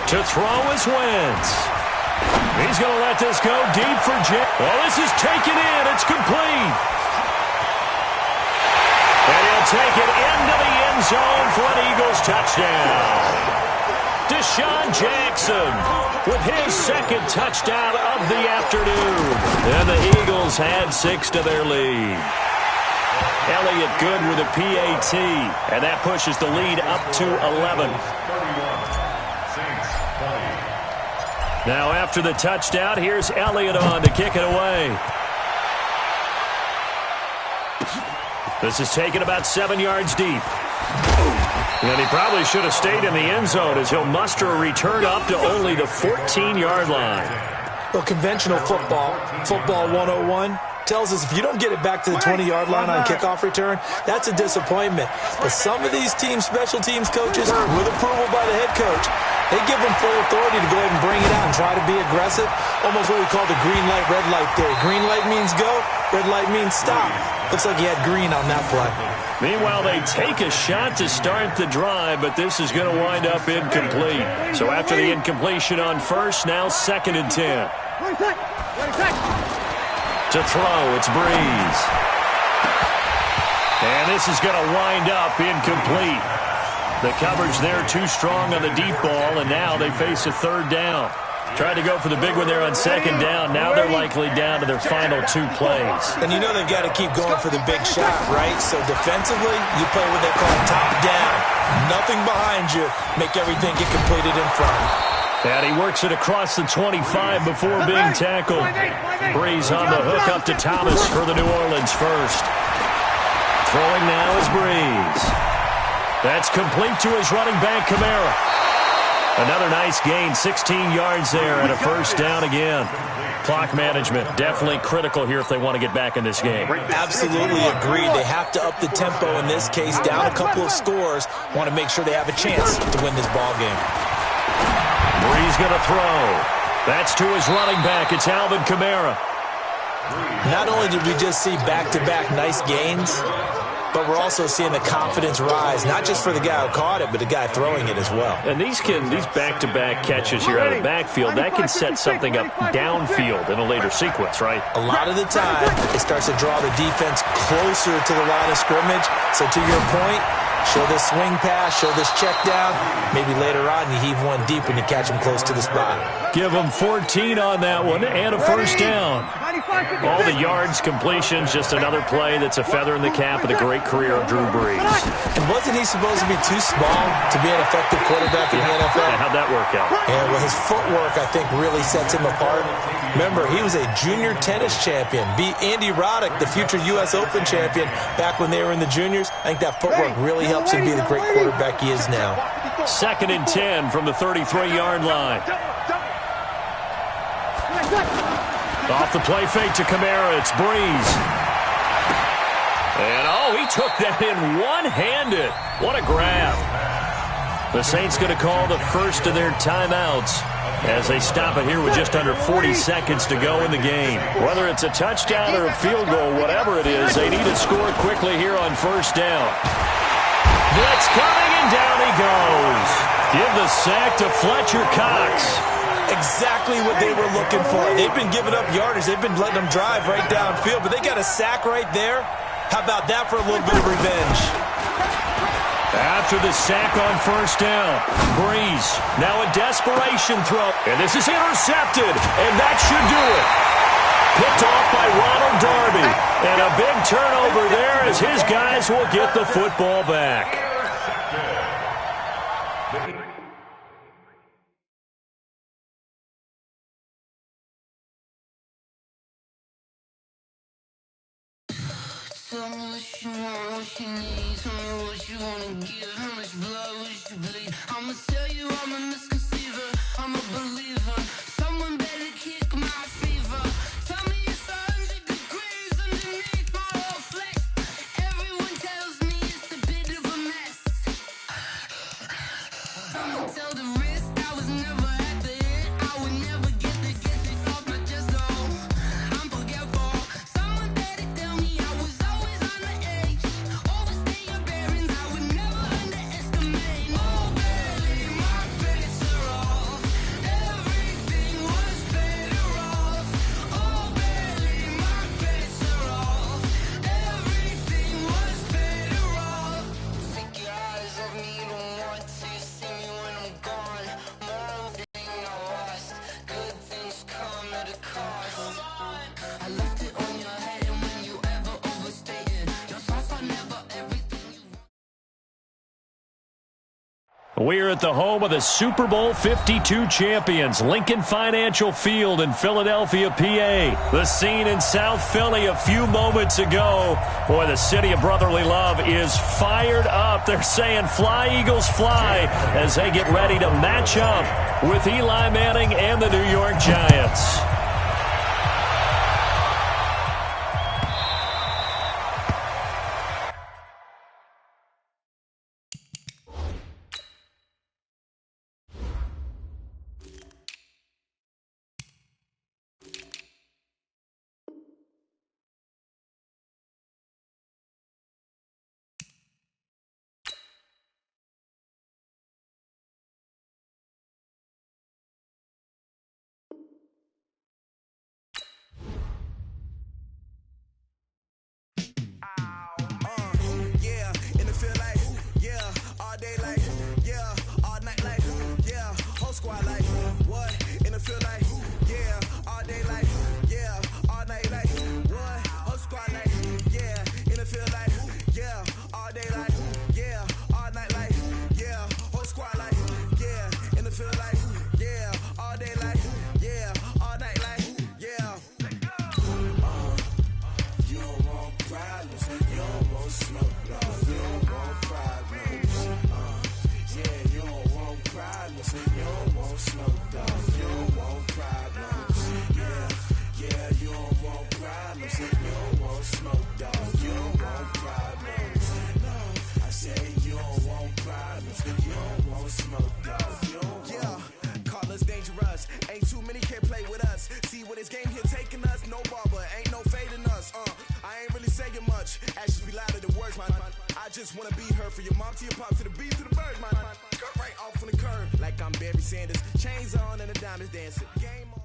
To throw is Wentz. He's going to let this go deep for Jim. Well, this is taken in. It's complete. And he'll take it into the end zone for an Eagles touchdown. Deshaun Jackson with his second touchdown of the afternoon. And the Eagles add 6 to their lead. Elliott good with a PAT. And that pushes the lead up to 11. Now after the touchdown, here's Elliott on to kick it away. This is taken about 7 yards deep. And he probably should have stayed in the end zone as he'll muster a return up to only the 14-yard line. Well, conventional football 101, tells us if you don't get it back to the 20-yard line on kickoff return, that's a disappointment. But some of these teams, special teams coaches, with approval by the head coach, they give them full authority to go ahead and bring it out and try to be aggressive. Almost what we call the green light, red light theory. Green light means go, red light means stop. Looks like he had green on that play. Meanwhile, they take a shot to start the drive, but this is going to wind up incomplete. So after the incompletion on first, now 2nd and 10. To throw, it's Brees. And this is going to wind up incomplete. The coverage there too strong on the deep ball, and now they face a 3rd down. Tried to go for the big one there on 2nd down. Now they're likely down to their final 2 plays. And you know they've got to keep going for the big shot, right? So defensively, you play what they call top down. Nothing behind you. Make everything get completed in front. And he works it across the 25 before being tackled. Brees on the hook up to Thomas for the New Orleans first. Throwing now is Brees. That's complete to his running back, Kamara. Another nice gain, 16 yards there, and a first down again. Clock management, definitely critical here if they want to get back in this game. Absolutely agreed. They have to up the tempo in this case, down a couple of scores. Want to make sure they have a chance to win this ball game. Brees going to throw. That's to his running back. It's Alvin Kamara. Not only did we just see back-to-back nice gains, but we're also seeing the confidence rise, not just for the guy who caught it, but the guy throwing it as well. And these back-to-back catches here out of the backfield, that can set something up downfield in a later sequence, right? A lot of the time, it starts to draw the defense closer to the line of scrimmage. So to your point, show this swing pass, show this check down. Maybe later on you heave one deep when you catch him close to the spot. Give him 14 on that one and a first down. All the yards, completions, just another play that's a feather in the cap of the great career of Drew Brees. And wasn't he supposed to be too small to be an effective quarterback in the NFL? Yeah, how'd that work out? Yeah, well, his footwork, I think, really sets him apart. Remember, he was a junior tennis champion, beat Andy Roddick, the future U.S. Open champion, back when they were in the juniors. I think that footwork really helps him be the great quarterback he is now. 2nd and 10 from the 33-yard line. Off the play fake to Kamara, it's Brees. And, he took that in one-handed. What a grab. The Saints going to call the first of their timeouts as they stop it here with just under 40 seconds to go in the game. Whether it's a touchdown or a field goal, whatever it is, they need to score quickly here on first down. Blitz coming, and down he goes. Give the sack to Fletcher Cox. Exactly what they were looking for. They've been giving up yardage. They've been letting them drive right downfield, but they got a sack right there. How about that for a little bit of revenge? After the sack on first down, Brees now a desperation throw, and this is intercepted, and that should do it. Picked off by Ronald Darby, and a big turnover there as his guys will get the football back. Tell me what you want, what you need. Tell me what you wanna give. How much blood would you bleed? I'ma tell you I'm a misconceiver. I'm a believer. Someone better kick my fever. Tell me it's 100 degrees underneath my whole flesh. Everyone tells me it's a bit of a mess. I'ma tell the risk I was never at the end. I would never get this off my chest. Oh, I'm forgetful. Someone better tell me I was always on the edge. Overstay your bearings, I would never underestimate. Oh, barely, my bets are off. Everything was better off. Oh, barely, my bets are off. Everything was better off. Take your eyes off me, don't want to see me when I'm gone. More thing I lost. Good things come at a cost. I left it on your head, and when you ever overstated, your thoughts are never everything you want. We're at the home of the Super Bowl 52 champions, Lincoln Financial Field in Philadelphia, PA. The scene in South Philly a few moments ago. Boy, the city of brotherly love is fired up. They're saying, "Fly, Eagles, fly," as they get ready to match up with Eli Manning and the New York Giants. Ain't too many can play with us. See what his game here taking us. No barber, Ain't no fading us, I ain't really saying much. Actions be louder than words, man. I just wanna be heard from your mom to your pop to the beat to the birds, man. Cut right off on the curb, like I'm Barry Sanders. Chains on and the diamonds dancing. Game on.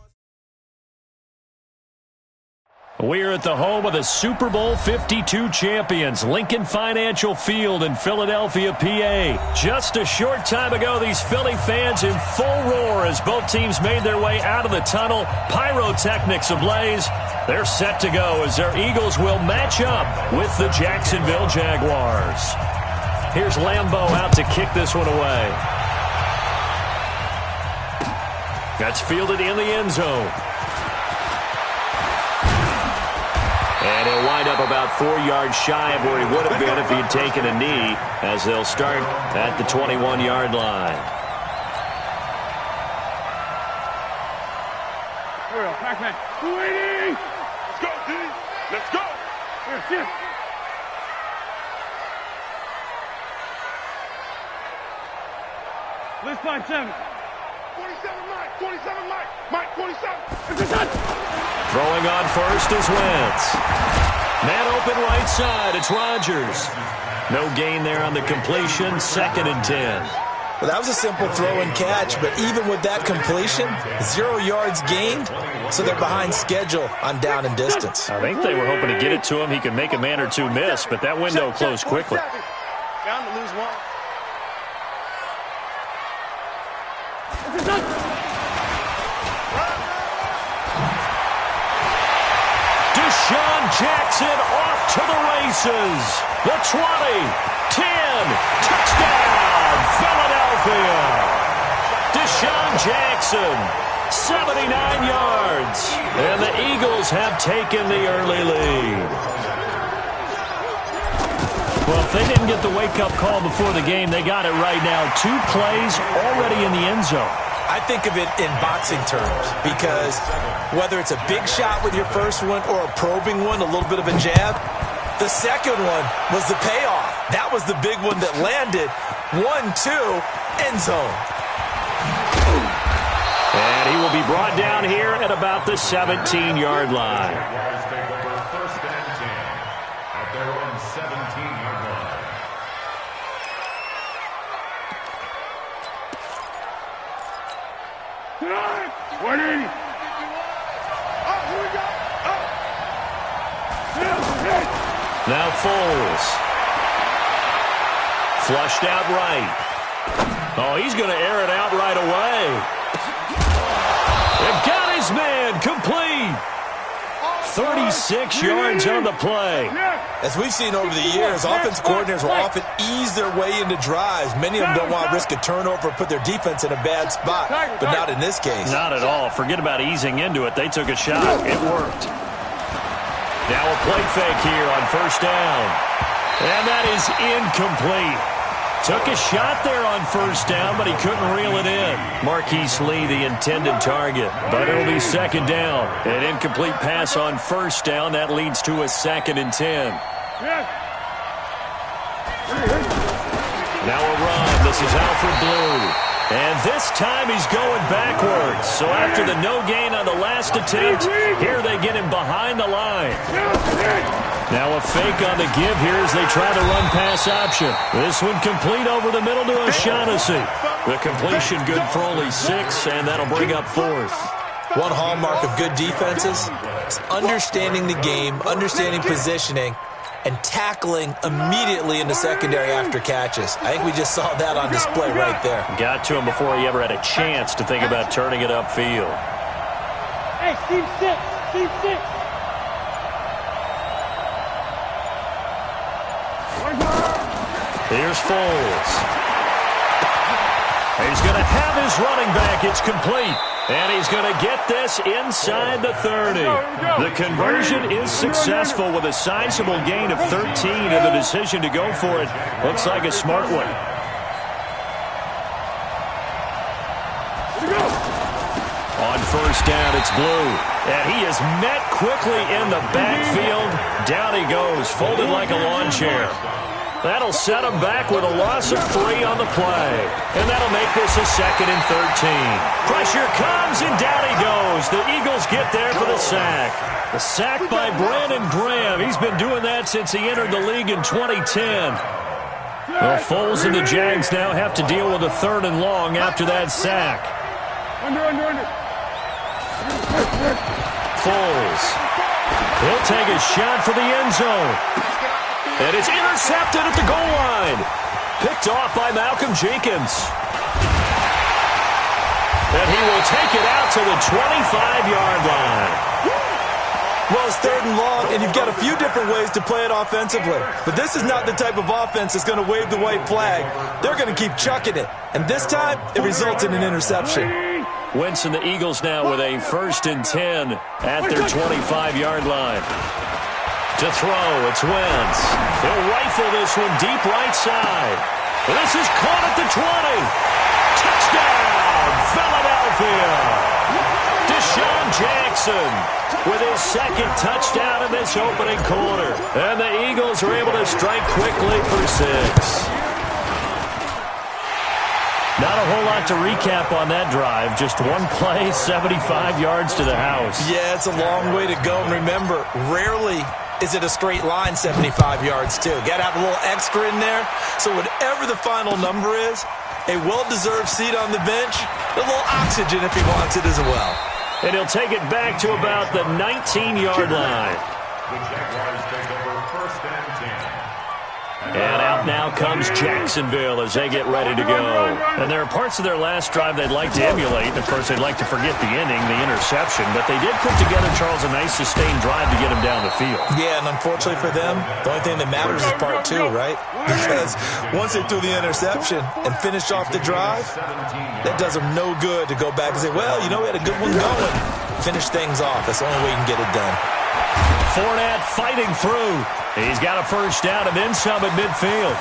We're at the home of the Super Bowl 52 champions, Lincoln Financial Field in Philadelphia, PA. Just a short time ago, these Philly fans in full roar as both teams made their way out of the tunnel. Pyrotechnics ablaze. They're set to go as their Eagles will match up with the Jacksonville Jaguars. Here's Lambeau out to kick this one away. That's fielded in the end zone. And he'll wind up about 4 yards shy of where he would have been if he had taken a knee, as they'll start at the 21-yard line. Pac-Man, 280! Let's go, D! Let's go! Here. Let's find 7. 47, Mike! 47, Mike! Mike, 47! It's a touch! Throwing on first is Wentz. Man open right side. It's Rodgers. No gain there on the completion. 2nd and 10. Well, that was a simple throw and catch, but even with that completion, 0 yards gained, so they're behind schedule on down and distance. I think they were hoping to get it to him. He could make a man or two miss, but that window closed quickly. Down to lose 1. Deshaun Jackson off to the races. The 20, 10, touchdown, Philadelphia. Deshaun Jackson, 79 yards. And the Eagles have taken the early lead. Well, if they didn't get the wake-up call before the game, they got it right now. 2 plays already in the end zone. I think of it in boxing terms because whether it's a big shot with your first one or a probing one, a little bit of a jab, the second one was the payoff. That was the big one that landed. 1-2, end zone. And he will be brought down here at about the 17-yard line. Jaguars take over 1st and 10 at their own 17-yard line. Tonight, 180. Oh, here we go. Oh. Now Foles. Flushed out right. Oh, he's going to air it out right away. It got his man complete. 36 yards on the play. As we've seen over the years, offensive coordinators will often ease their way into drives. Many of them don't want to risk a turnover or put their defense in a bad spot, but not in this case. Not at all. Forget about easing into it. They took a shot. It worked. Now a play fake here on 1st down. And that is incomplete. Took a shot there on 1st down, but he couldn't reel it in. Marquise Lee, the intended target, but it'll be 2nd down. An incomplete pass on 1st down. That leads to a 2nd and 10. Now a run. This is Alfred Blue. And this time he's going backwards. So after the no gain on the last attempt, here they get him behind the line. Now a fake on the give here as they try the run pass option. This one complete over the middle to O'Shaughnessy. The completion good for only 6, and that'll bring up 4th. One hallmark of good defenses is understanding the game, understanding positioning, and tackling immediately in the secondary after catches. I think we just saw that on display right there. Got to him before he ever had a chance to think about turning it upfield. Hey, Steve 6. Steve 6. Here's Foles. He's going to have his running back. It's complete. And he's going to get this inside the 30. The conversion is successful with a sizable gain of 13, and the decision to go for it looks like a smart one. On 1st down, it's Blue. And he is met quickly in the backfield. Down he goes, folded like a lawn chair. That'll set him back with a loss of 3 on the play. And that'll make this a 2nd and 13. Pressure comes, and down he goes. The Eagles get there for the sack. The sack by Brandon Graham. He's been doing that since he entered the league in 2010. Well, Foles and the Jags now have to deal with a 3rd and long after that sack. Under. Foles. He'll take a shot for the end zone. And it's intercepted at the goal line. Picked off by Malcolm Jenkins. And he will take it out to the 25-yard line. Well, it's 3rd and long, and you've got a few different ways to play it offensively. But this is not the type of offense that's going to wave the white flag. They're going to keep chucking it. And this time, it results in an interception. Wentz and the Eagles now with a 1st and 10 at their 25-yard line. To throw, it's Wentz. He'll rifle this one deep right side. And this is caught at the 20. Touchdown, Philadelphia. Deshaun Jackson with his 2nd touchdown in this opening quarter. And the Eagles are able to strike quickly for 6. Not a whole lot to recap on that drive. Just one play, 75 yards to the house. Yeah, it's a long way to go. And remember, rarely is it a straight line 75 yards, too. Got to have a little extra in there. So whatever the final number is, a well-deserved seat on the bench, a little oxygen if he wants it as well. And he'll take it back to about the 19-yard line. The Jaguars take over 1st and 10. And out now comes Jacksonville as they get ready to go. And there are parts of their last drive they'd like to emulate. Of course, they'd like to forget the inning, the interception. But they did put together, Charles, a nice sustained drive to get him down the field. Yeah, and unfortunately for them, the only thing that matters is part 2, right? Because once they threw the interception and finished off the drive, that does them no good to go back and say, well, you know, we had a good one going. Finish things off. That's the only way you can get it done. Fournette fighting through. He's got a 1st down and then some at midfield.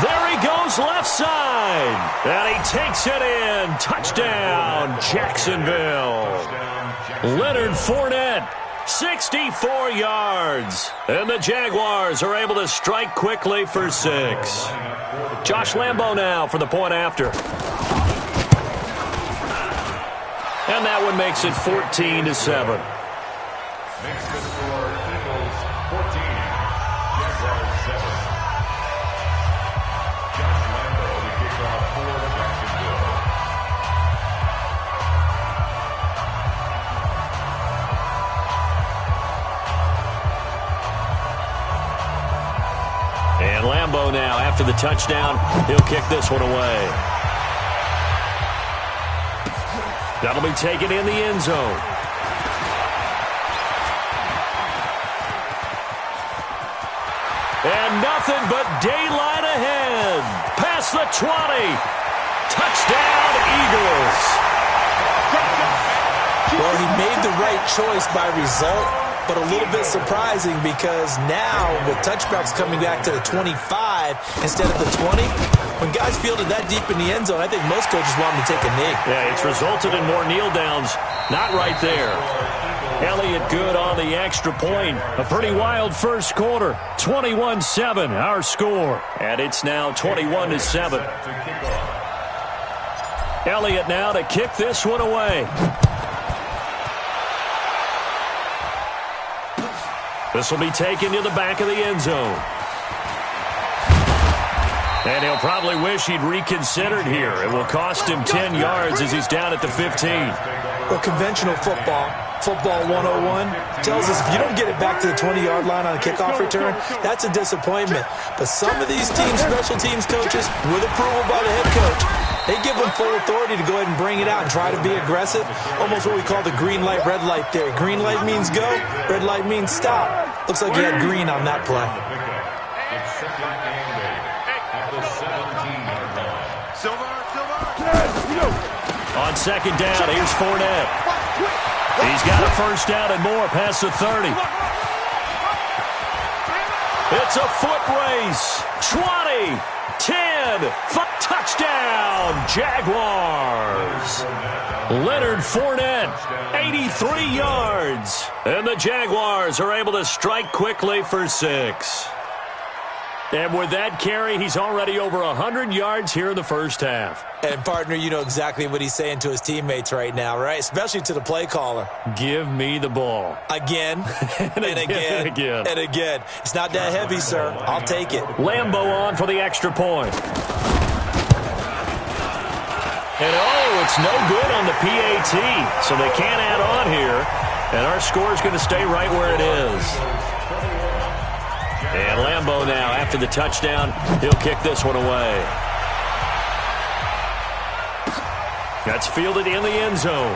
There he goes left side. And he takes it in. Touchdown, Jacksonville. Leonard Fournette, 64 yards. And the Jaguars are able to strike quickly for 6. Josh Lambo now for the point after. And that one makes it 14-7. Makes the score Eagles 14, Jaguars 7. Josh Lambo to kick off for Jacksonville. And Lambo now, after the touchdown, he'll kick this one away. That'll be taken in the end zone. And nothing but daylight ahead. Past the 20. Touchdown, Eagles. Well, he made the right choice by result, but a little bit surprising because now with touchbacks coming back to the 25 instead of the 20, when guys fielded that deep in the end zone, I think most coaches want them to take a knee. Yeah, it's resulted in more kneel downs. Not right there. Elliott good on the extra point. A pretty wild 1st quarter. 21-7, our score. And it's now 21-7. Elliott now to kick this one away. This will be taken to the back of the end zone. And he'll probably wish he'd reconsidered here. It will cost him 10 yards as he's down at the 15. Well, conventional football 101, tells us if you don't get it back to the 20-yard line on a kickoff return, that's a disappointment. But some of these teams, special teams coaches, with approval by the head coach, they give them full authority to go ahead and bring it out and try to be aggressive. Almost what we call the green light, red light theory. Green light means go, red light means stop. Looks like you had green on that play. It's 2nd and 8 at the 17-yard line. On 2nd down, here's Fournette. He's got a 1st down and more past the 30. It's a foot race. 20, 10, touchdown, Jaguars. Leonard Fournette, 83 yards. And the Jaguars are able to strike quickly for 6. And with that carry, he's already over 100 yards here in the first half. And, partner, you know exactly what he's saying to his teammates right now, right? Especially to the play caller. Give me the ball. Again, and again, and again. It's not that heavy, sir. I'll take it. Lambo on for the extra point. And, it's no good on the PAT, so they can't add on here. And our score is going to stay right where it is. And Lambo now, after the touchdown, he'll kick this one away. That's fielded in the end zone.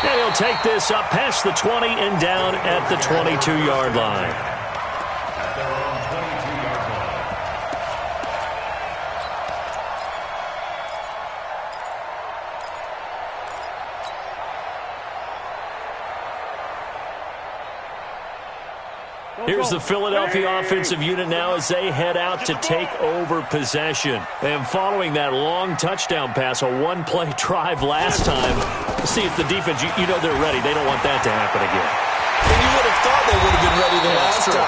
And he'll take this up past the 20 and down at the 22-yard line. At their own 22-yard line. Here's the Philadelphia offensive unit now as they head out to take over possession. And following that long touchdown pass, a one-play drive last time, see if the defense, you know they're ready. They don't want that to happen again. And you would have thought they would have been ready the last time.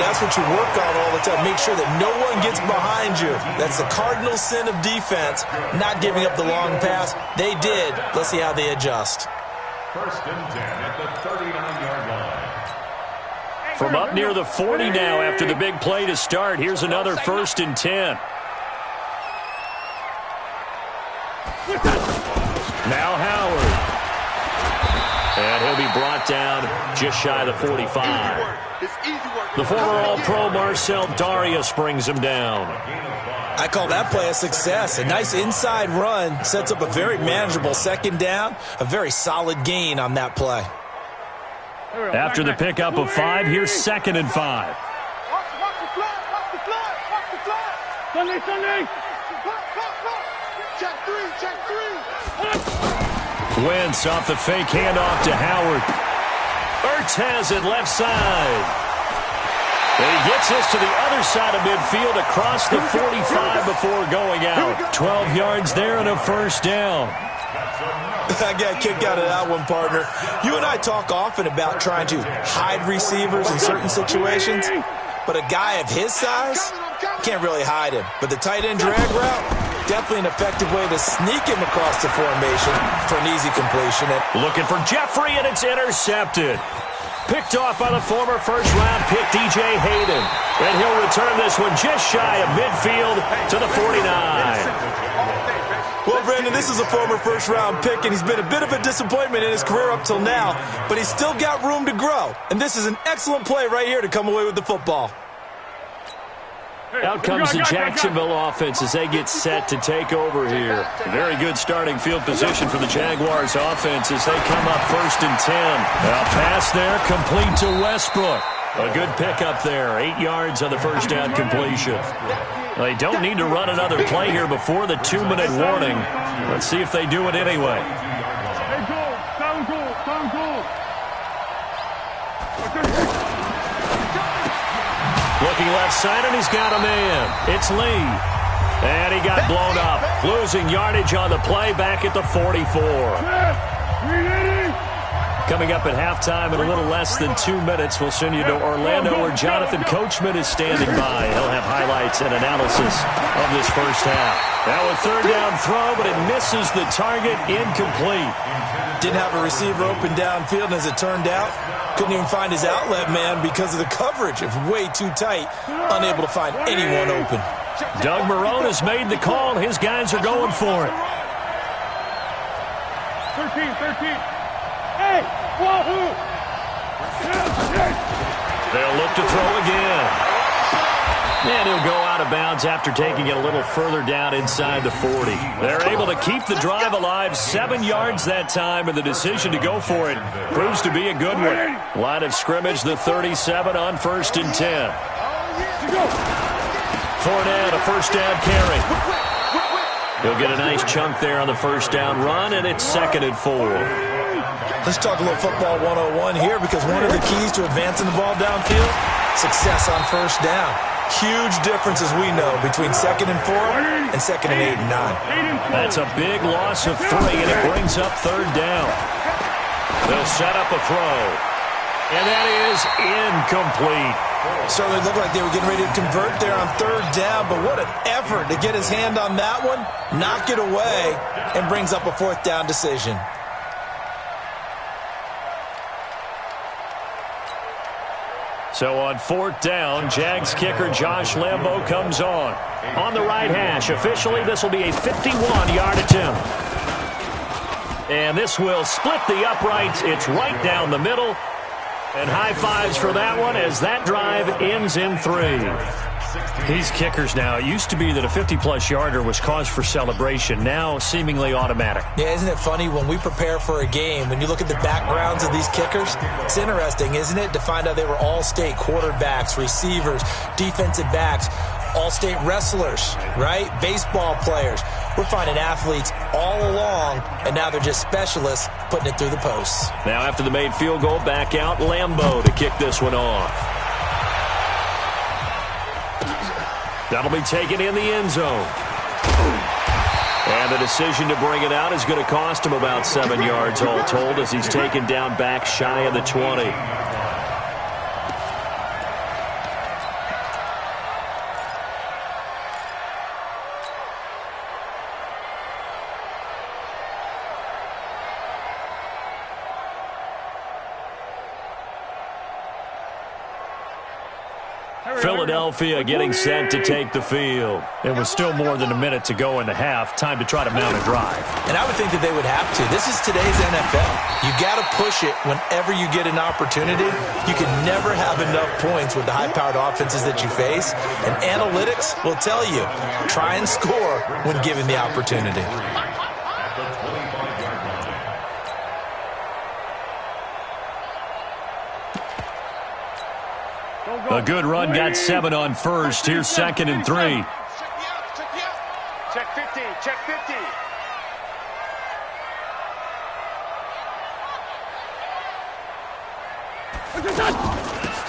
That's what you work on all the time. Make sure that no one gets behind you. That's the cardinal sin of defense, not giving up the long pass. They did. Let's see how they adjust. 1st and 10 at the 39-yard line. From up near the 40 now after the big play to start. Here's another 1st and 10. Now Howard. And he'll be brought down just shy of the 45. The former All-Pro Marcel Darius brings him down. I call that play a success. A nice inside run sets up a very manageable 2nd down. A very solid gain on that play. After the pickup of 5, here's 2nd and 5. Watch the fly. Sunday. Check three. Wentz off the fake handoff to Howard. Ertz has it left side. And he gets this to the other side of midfield across the 45 before going out. 12 yards there and a 1st down. I got a kick out of that one, partner. You and I talk often about trying to hide receivers in certain situations, but a guy of his size can't really hide him. But the tight end drag route, definitely an effective way to sneak him across the formation for an easy completion. Looking for Jeffrey, and it's intercepted. Picked off by the former first-round pick, DJ Hayden. And he'll return this one just shy of midfield to the 49. Well, Brandon, this is a former first-round pick, and he's been a bit of a disappointment in his career up till now, but he's still got room to grow. And this is an excellent play right here to come away with the football. Out comes the Jacksonville offense as they get set to take over here. Very good starting field position for the Jaguars offense as they come up 1st and 10. A pass there complete to Westbrook. A good pickup there. 8 yards on the 1st down completion. They don't need to run another play here before the 2-minute warning. Let's see if they do it anyway. Looking left side, and he's got a man. It's Lee. And he got blown up. Losing yardage on the play back at the 44. Coming up at halftime in a little less than 2 minutes, we'll send you to Orlando where Jonathan Coachman is standing by. He'll have highlights and analysis of this first half. Now a 3rd down throw, but it misses the target, incomplete. Didn't have a receiver open downfield, and as it turned out, couldn't even find his outlet man because of the coverage. It was way too tight, unable to find anyone open. Doug Marrone has made the call. His guys are going for it. 13. Hey, wahoo! They'll look to throw again. And he'll go out of bounds after taking it a little further down inside the 40. They're able to keep the drive alive. 7 yards that time, and the decision to go for it proves to be a good one. Line of scrimmage, the 37 on 1st and 10. Fournette, a 1st down carry. He'll get a nice chunk there on the 1st down run, and it's 2nd and 4. Let's talk a little football 101 here, because one of the keys to advancing the ball downfield, success on 1st down. Huge difference, as we know, between 2nd and 4 and 2nd and 8 and 9. That's a big loss of 3, and it brings up 3rd down. They'll set up a throw. And that is incomplete. Certainly looked like they were getting ready to convert there on third down, but what an effort to get his hand on that one, knock it away, and brings up a fourth down decision. So on fourth down, Jags kicker Josh Lambo comes on. On the right hash, officially this will be a 51-yard attempt. And this will split the uprights. It's right down the middle. And high fives for that one as that drive ends in 3. These kickers now, it used to be that a 50-plus yarder was cause for celebration. Now seemingly automatic. Yeah, isn't it funny when we prepare for a game, when you look at the backgrounds of these kickers, it's interesting, isn't it, to find out they were all-state quarterbacks, receivers, defensive backs, all-state wrestlers, right? Baseball players. We're finding athletes all along, and now they're just specialists putting it through the posts. Now after the made field goal, back out Lambo to kick this one off. That'll be taken in the end zone. And the decision to bring it out is going to cost him about 7 yards all told as he's taken down back shy of the 20. Philadelphia getting set to take the field. It was still more than a minute to go in the half. Time to try to mount a drive. And I would think that they would have to. This is today's NFL. You got to push it whenever you get an opportunity. You can never have enough points with the high-powered offenses that you face. And analytics will tell you, try and score when given the opportunity. A good run, got 7 on first. Here's 2nd and 3. Check 50, check 50.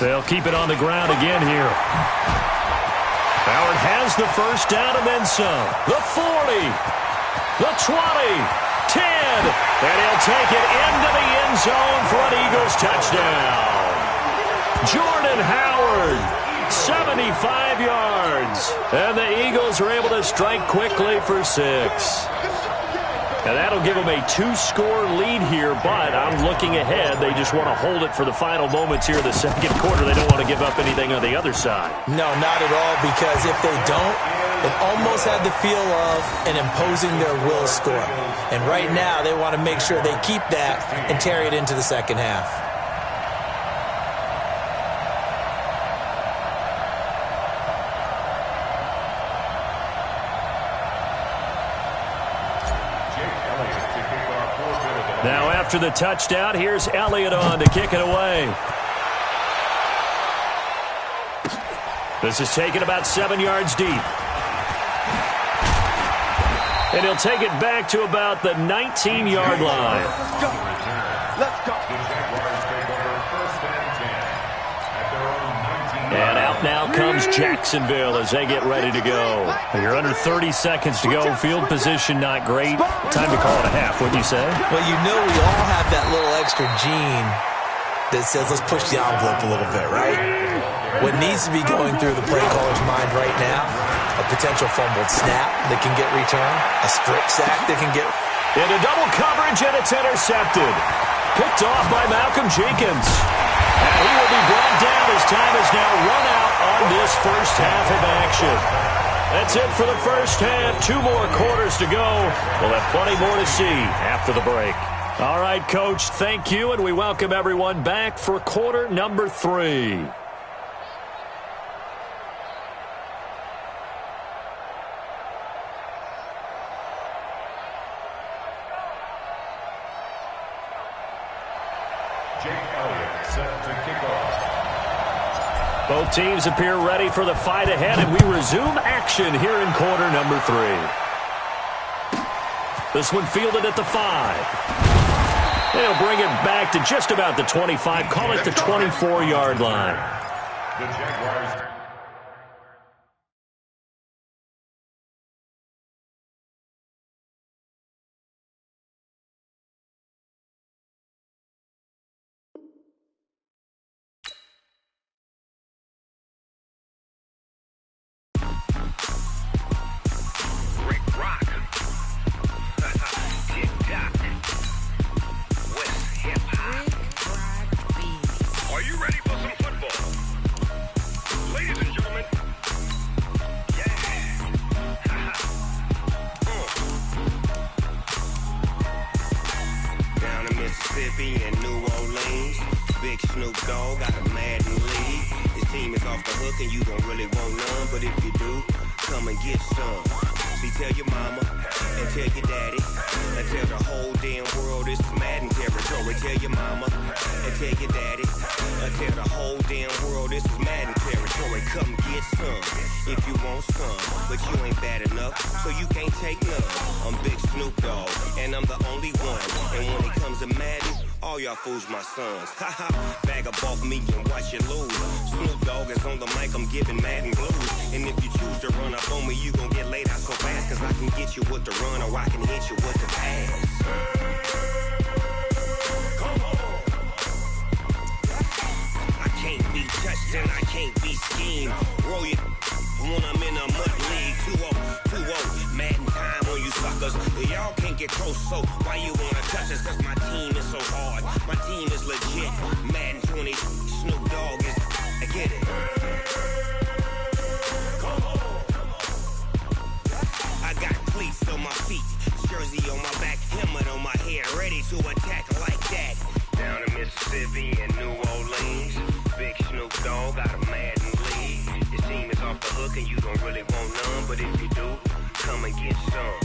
They'll keep it on the ground again here. Howard has the first down and then some. The 40, the 20, 10, and he'll take it into the end zone for an Eagles touchdown. Jordan Howard, 75 yards. And the Eagles are able to strike quickly for 6. And that'll give them a 2-score lead here, but I'm looking ahead. They just want to hold it for the final moments here in the second quarter. They don't want to give up anything on the other side. No, not at all, because if they don't, it almost had the feel of an imposing their will score. And right now, they want to make sure they keep that and carry it into the second half. Now after the touchdown, here's Elliott on to kick it away. This is taken about 7 yards deep. And he'll take it back to about the 19-yard line. Let's go. And out now comes Jacksonville as they get ready to go. You're under 30 seconds to go. Field position not great. Time to call it a half, wouldn't you say? Well, you know we all have that little extra gene that says let's push the envelope a little bit, right? What needs to be going through the play caller's mind right now, a potential fumbled snap that can get returned, a strip sack that can get... Into double coverage, and it's intercepted. Picked off by Malcolm Jenkins. And he will be brought down as time is now run out on this first half of action. That's it for the first half. 2 more quarters to go. We'll have plenty more to see after the break. All right, Coach, thank you, and we welcome everyone back for quarter number 3. Both teams appear ready for the fight ahead, and we resume action here in quarter number 3. This one fielded at the 5. They'll bring it back to just about the 25, call it the 24-yard line. The Jaguars Mississippi and New Orleans. Big Snoop Dogg got a Madden league. His team is off the hook and you don't really want none, but if you do, come and get some. See, tell your mama and tell your daddy and tell the whole damn world this is Madden territory. Tell your mama and tell your daddy and tell the whole damn world this is Madden territory. Come get some if you want some, but you ain't bad enough, so you can't take none. I'm Big Snoop Dogg and I'm the only one. And when it comes to Madden, all y'all fools my sons. Haha, bag up off me and watch you lose. Snoop Dogg is on the mic, I'm giving Madden blues. And if you choose to run up on me, you gon' get laid out so fast, cause I can get you with the run or I can hit you with the pass. Come on. I can't be touched and I can't be schemed. Roll you when I'm in a mud league. 2-0, Madden time on you suckers. Y'all can't get close, so why you wanna touch us? Cause my team is so hard, my team is legit. Madden 20, Snoop Dogg is, I get it. Come on. I got cleats on my feet, jersey on my back, helmet on my head, ready to attack like that. Down in Mississippi and New Orleans, Big Snoop Dogg got a Madden league. Your team is off the hook and you don't really want none, but if you do, come and get some.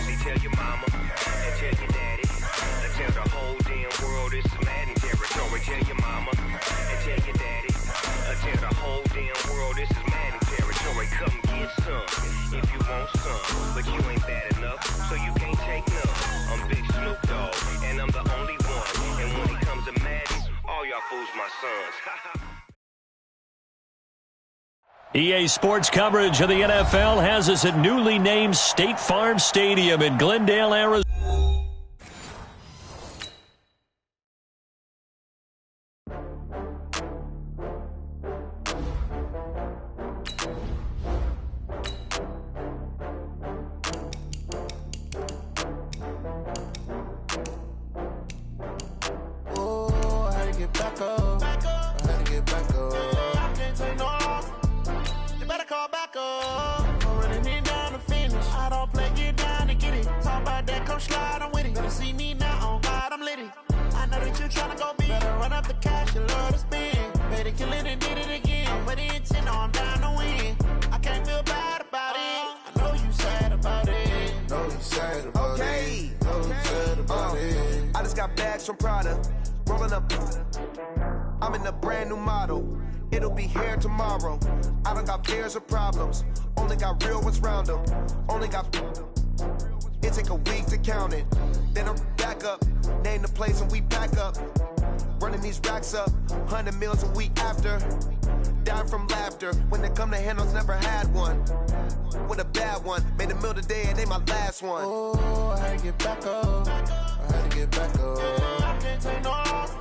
See, tell your mama and tell your daddy and tell the whole damn world this is Madden territory. Tell your mama and tell your daddy and tell the whole damn world this is Madden territory. Come get some if you want some, but you ain't bad enough, so you can't take none. I'm Big Snoop Dogg and I'm the only one. And when it comes to Madden, all y'all fools my sons. EA Sports coverage of the NFL has us at newly named State Farm Stadium in Glendale, Arizona. Oh, I had to get back up. I had to get back up. I can't take no loss. You better call back up. I'm running it down to finish. I don't play, get down to get it. Talk about that, come slide, I'm with it. Better see me now, on God, I'm lit it. I know that you tryna go big. Better run up the cash, you love to spend. Better kill it and did it again. I'm with the intent, no, I'm down to win. I can't feel bad about it. I know you sad about it. Know you sad about it. Know you sad about it. I just got bags from Prada. Rolling up. I'm in a brand new model. It'll be here tomorrow. I don't got fears or problems. Only got real ones round them. Only got. It take a week to count it. Then I'm back up. Name the place and we pack up. Running these racks up. 100 meals a week after. Dying from laughter. When they come to handles, never had one. With a bad one. Made a meal today and they my last one. Oh, I had to get back up. I had to get back up. I can't take no loss.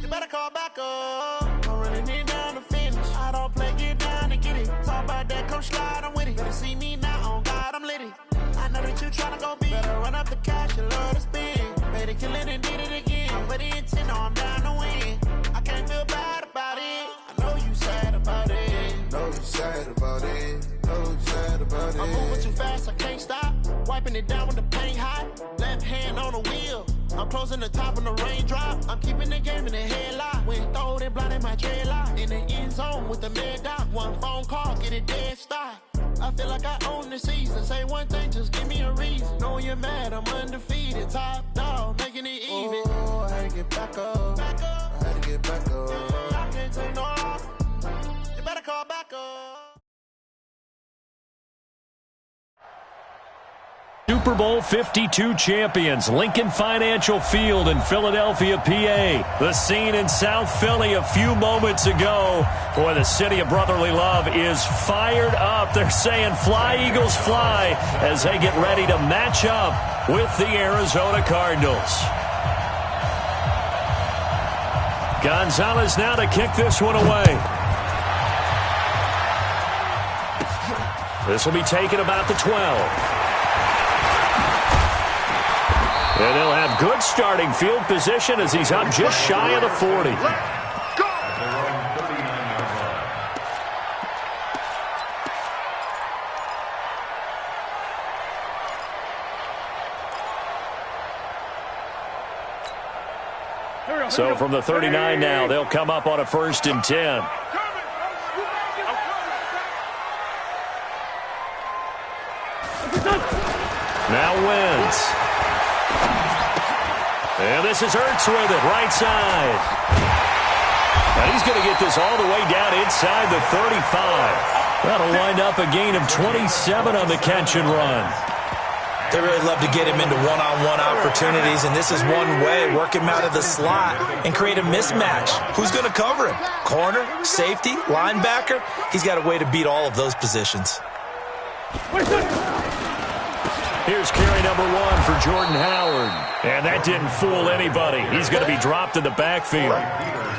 You better call back up. I'm running it down to finish. I don't play, get down to get it. Talk about that, come slide, I'm with it. Better see me now, on God, I'm lit it. I know that you tryna go big. Better run up the cash, you love to spend. Better kill it and did it again. I'm with the intent, no, I'm down to win. I can't feel bad about it. I know you sad about it. Know you sad about it. Know you sad about it. I'm moving too fast, I can't stop. Wiping it down when the paint hot. Left hand on the wheel. I'm closing the top when the raindrop. I'm keeping the game in the headlock. When throwed and blinded my dreadlock. In the end zone with the mad dot. One phone call, get it dead stop. I feel like I own the season. Say one thing, just give me a reason. Knowing you're mad, I'm undefeated. Top dog, making it even. Oh, I had to get back up. I had to get back up. I can't take no loss. You better call back up. Super Bowl 52 champions, Lincoln Financial Field in Philadelphia, PA. The scene in South Philly a few moments ago. Boy, the city of brotherly love is fired up. They're saying fly, Eagles, fly, as they get ready to match up with the Arizona Cardinals. Gonzalez now to kick this one away. This will be taken about the 12. And they'll have good starting field position as he's up just shy of the 40. So from the 39 now, they'll come up on a 1st and 10. Now Wentz. And this is Ertz with it, right side. And he's going to get this all the way down inside the 35. That'll wind up a gain of 27 on the catch and run. They really love to get him into one-on-one opportunities, and this is one way, work him out of the slot and create a mismatch. Who's going to cover him? Corner, safety, linebacker? He's got a way to beat all of those positions. Here's carry number 1 for Jordan Howard. And that didn't fool anybody. He's going to be dropped in the backfield.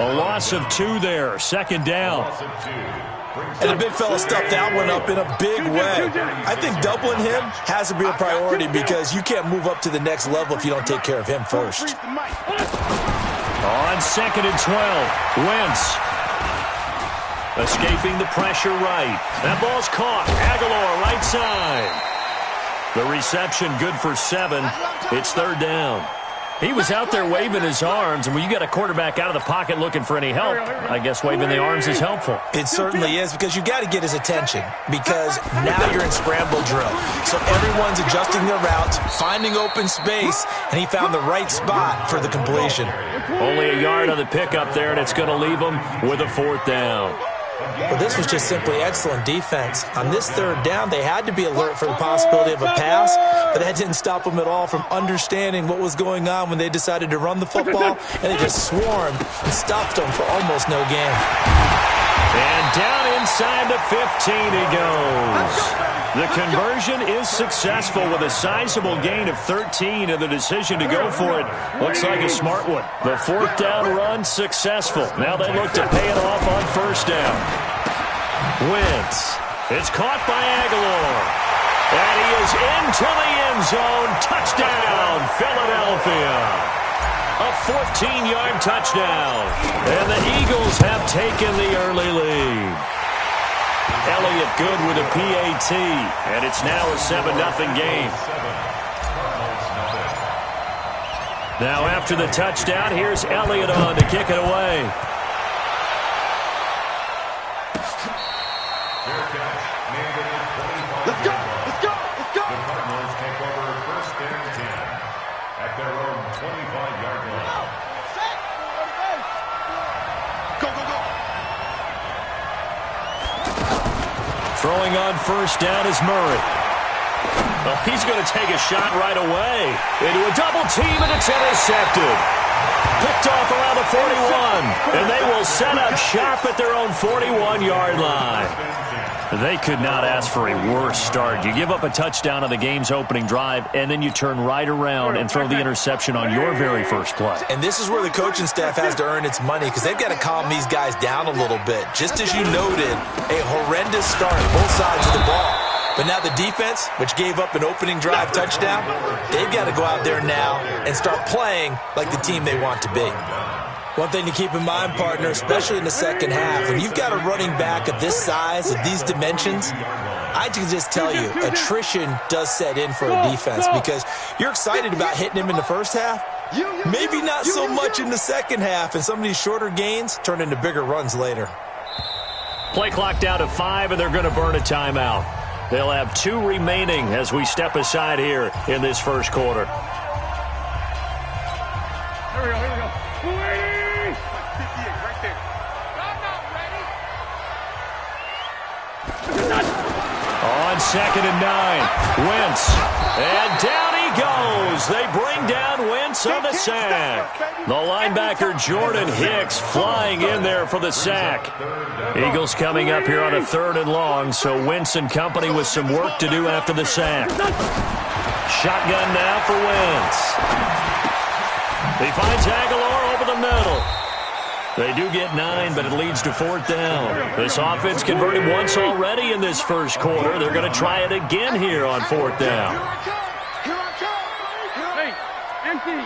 A loss of 2 there, 2nd down. And the big fella stuffed that one up in a big way. I think doubling him has to be a priority because you can't move up to the next level if you don't take care of him first. On 2nd and 12, Wentz. Escaping the pressure right. That ball's caught. Aguilar right side. The reception good for 7. It's 3rd down. He was out there waving his arms, and when you got a quarterback out of the pocket looking for any help, I guess waving the arms is helpful. It certainly is, because you got to get his attention, because now you're in scramble drill. So everyone's adjusting their routes, finding open space, and he found the right spot for the completion. Only a yard on the pickup there, and it's going to leave him with a 4th down. Well, this was just simply excellent defense. On this 3rd down, they had to be alert for the possibility of a pass, but that didn't stop them at all from understanding what was going on when they decided to run the football, and they just swarmed and stopped them for almost no gain. And down inside the 15 he goes. The conversion is successful with a sizable gain of 13, and the decision to go for it looks like a smart one. The 4th down run successful. Now they look to pay it off on 1st down. Wentz. It's caught by Aguilar. And he is into the end zone. Touchdown, Philadelphia. A 14-yard touchdown. And the Eagles have taken the early lead. Elliott good with a PAT, and it's now a 7-0 game. Now after the touchdown, here's Elliott on to kick it away. Let's go! Let's go! Let's go! The Cardinals take over 1st and 10 at their own 25-yard line. Go, go, go! Throwing on 1st down is Murray. Well, he's going to take a shot right away into a double team, and it's intercepted. Picked off around the 41, and they will set up shop at their own 41-yard line. They could not ask for a worse start. You give up a touchdown on the game's opening drive, and then you turn right around and throw the interception on your very first play. And this is where the coaching staff has to earn its money, because they've got to calm these guys down a little bit. Just as you noted, a horrendous start, both sides of the ball. But now the defense, which gave up an opening drive touchdown, they've got to go out there now and start playing like the team they want to be. One thing to keep in mind, partner, especially in the second half, when you've got a running back of this size, of these dimensions, I can just tell you, attrition does set in for a defense, because you're excited about hitting him in the first half, maybe not so much in the second half, and some of these shorter gains turn into bigger runs later. Play clock down to 5, and they're going to burn a timeout. They'll have 2 remaining as we step aside here in this first quarter. Here we go, here we go. 58, right there. I'm not ready. On 2nd and 9, Wentz. And down he goes. They bring down Wentz on the sack. The linebacker Jordan Hicks flying in there for the sack. Eagles coming up here on a 3rd and long, so Wentz and company with some work to do after the sack. Shotgun now for Wentz. He finds Aguilar over the middle. They do get 9, but it leads to 4th down. This offense converted once already in this first quarter. They're going to try it again here on 4th down. Hey, empty.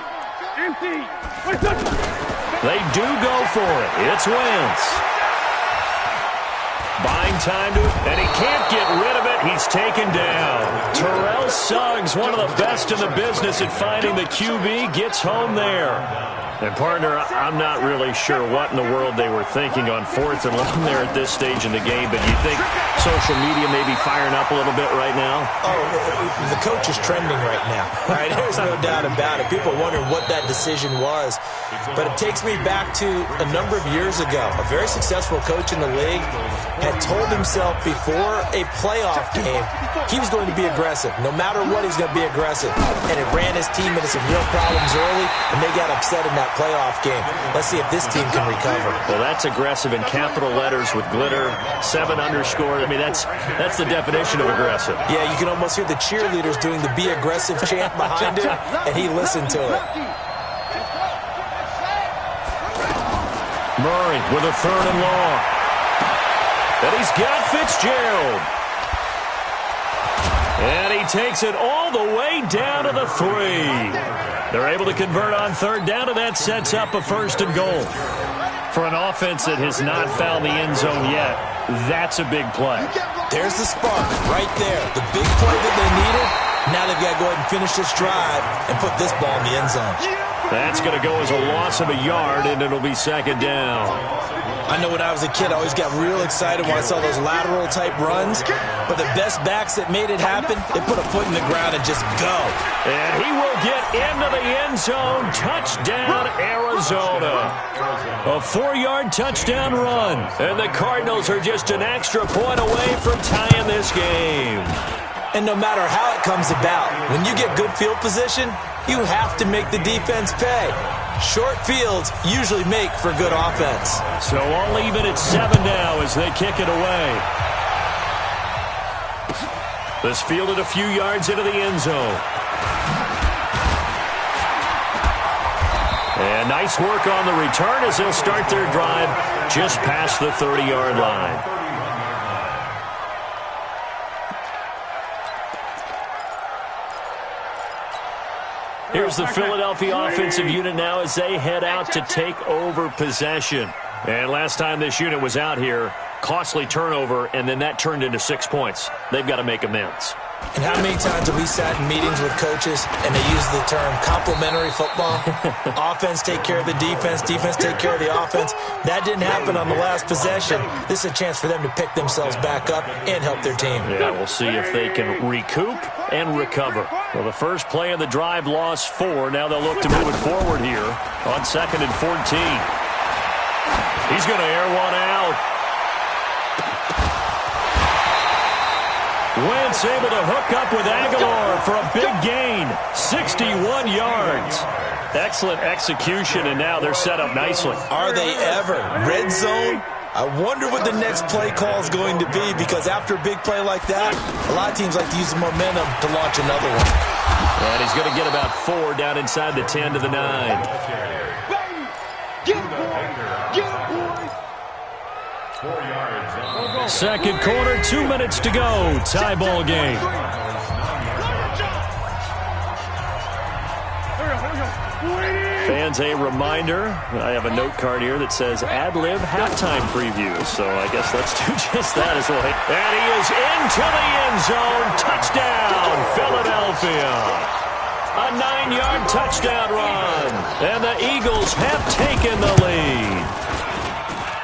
They do go for it. It's Wentz. Buying time to it, and he can't get rid of it. He's taken down. Terrell Suggs, one of the best in the business at finding the QB, gets home there. And, partner, I'm not really sure what in the world they were thinking on 4th and long there at this stage in the game, but you think social media may be firing up a little bit right now? Oh, the coach is trending right now. All right, there's no doubt about it. People are wondering what that decision was. But it takes me back to a number of years ago. A very successful coach in the league had told himself before a playoff game he was going to be aggressive. No matter what, he's going to be aggressive. And it ran his team into some real problems early, and they got upset in that playoff game. Let's see if this team can recover. Well, that's aggressive in capital letters with glitter, 7 underscore. I mean, that's the definition of aggressive. Yeah, you can almost hear the cheerleaders doing the be aggressive chant behind him, and he listened to it. Murray with a 3rd and long. And he's got Fitzgerald. And he takes it all the way down to the 3. They're able to convert on 3rd down, and that sets up a 1st and goal. For an offense that has not found the end zone yet, that's a big play. There's the spark right there. The big play that they needed. Now they've got to go ahead and finish this drive and put this ball in the end zone. That's going to go as a loss of a yard, and it'll be 2nd down. I know when I was a kid, I always got real excited when I saw those lateral-type runs. But the best backs that made it happen, they put a foot in the ground and just go. And he will get into the end zone. Touchdown, Arizona. A 4-yard touchdown run. And the Cardinals are just an extra point away from tying this game. And no matter how it comes about, when you get good field position, you have to make the defense pay. Short fields usually make for good offense. So all even at 7 now as they kick it away. This fielded a few yards into the end zone. And nice work on the return as they'll start their drive just past the 30-yard line. Here's the Philadelphia offensive unit now as they head out to take over possession. And last time this unit was out here, costly turnover, and then that turned into 6 points. They've got to make amends. And how many times have we sat in meetings with coaches and they use the term complementary football? Offense take care of the defense, defense take care of the offense. That didn't happen on the last possession. This is a chance for them to pick themselves back up and help their team. Yeah, we'll see if they can recoup and recover. Well, the first play of the drive lost 4. Now they'll look to move it forward here on 2nd and 14. He's going to air one out. Wentz able to hook up with Aguilar for a big gain, 61 yards. Excellent execution, and now they're set up nicely. Are they ever? Red zone? I wonder what the next play call is going to be, because after a big play like that, a lot of teams like to use the momentum to launch another one. And he's going to get about 4 down inside the 10 to the 9. Second quarter, 2 minutes to go. Tie ball game. Fans, a reminder, I have a note card here that says ad-lib halftime preview. So I guess let's do just that as well. And he is into the end zone. Touchdown, Philadelphia. A 9-yard touchdown run. And the Eagles have taken the lead.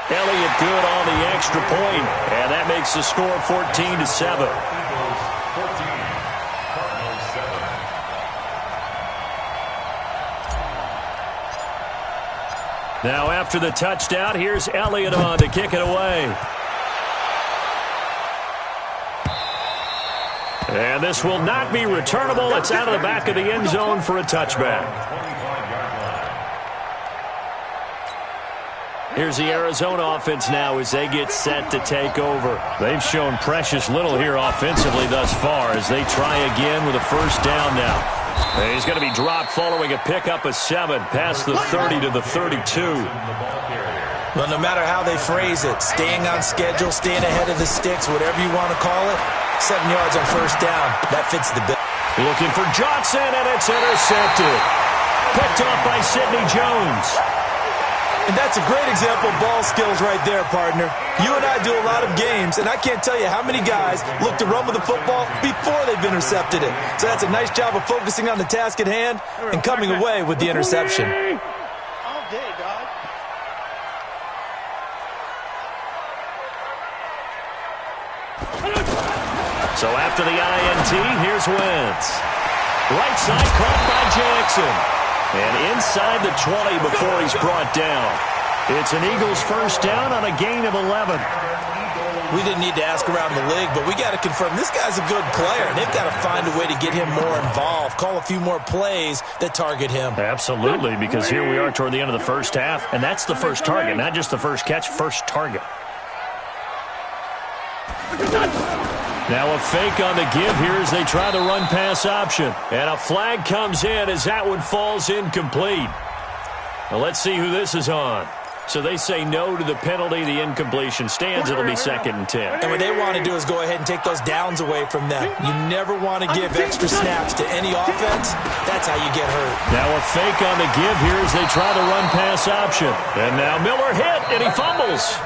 Elliott good on the extra point, and that makes the score 14-7. Now after the touchdown, here's Elliott on to kick it away. And this will not be returnable. It's out of the back of the end zone for a touchback. Here's the Arizona offense now as they get set to take over. They've shown precious little here offensively thus far as they try again with a first down now. And he's going to be dropped following a pickup of 7 past the 30 to the 32. Well, no matter how they phrase it, staying on schedule, staying ahead of the sticks, whatever you want to call it, 7 yards on first down, that fits the bill. Looking for Johnson, and it's intercepted. Picked off by Sidney Jones. And that's a great example of ball skills right there, partner. You and I do a lot of games, and I can't tell you how many guys look to run with the football before they've intercepted it. So that's a nice job of focusing on the task at hand and coming away with the interception. So after the INT, here's Wentz. Right side caught by Jackson. And inside the 20 before he's brought down. It's an Eagles first down on a gain of 11. We didn't need to ask around the league, but we got to confirm this guy's a good player. They've got to find a way to get him more involved, call a few more plays that target him. Absolutely, because here we are toward the end of the first half, and that's the first target, not just the first catch, first target. Now a fake on the give here as they try the run-pass option. And a flag comes in as that one falls incomplete. Now let's see who this is on. So they say no to the penalty. The incompletion stands. It'll be 2nd and 10. And what they want to do is go ahead and take those downs away from them. You never want to give extra snaps to any offense. That's how you get hurt. Now a fake on the give here as they try the run-pass option. And now Miller hit, and he fumbles.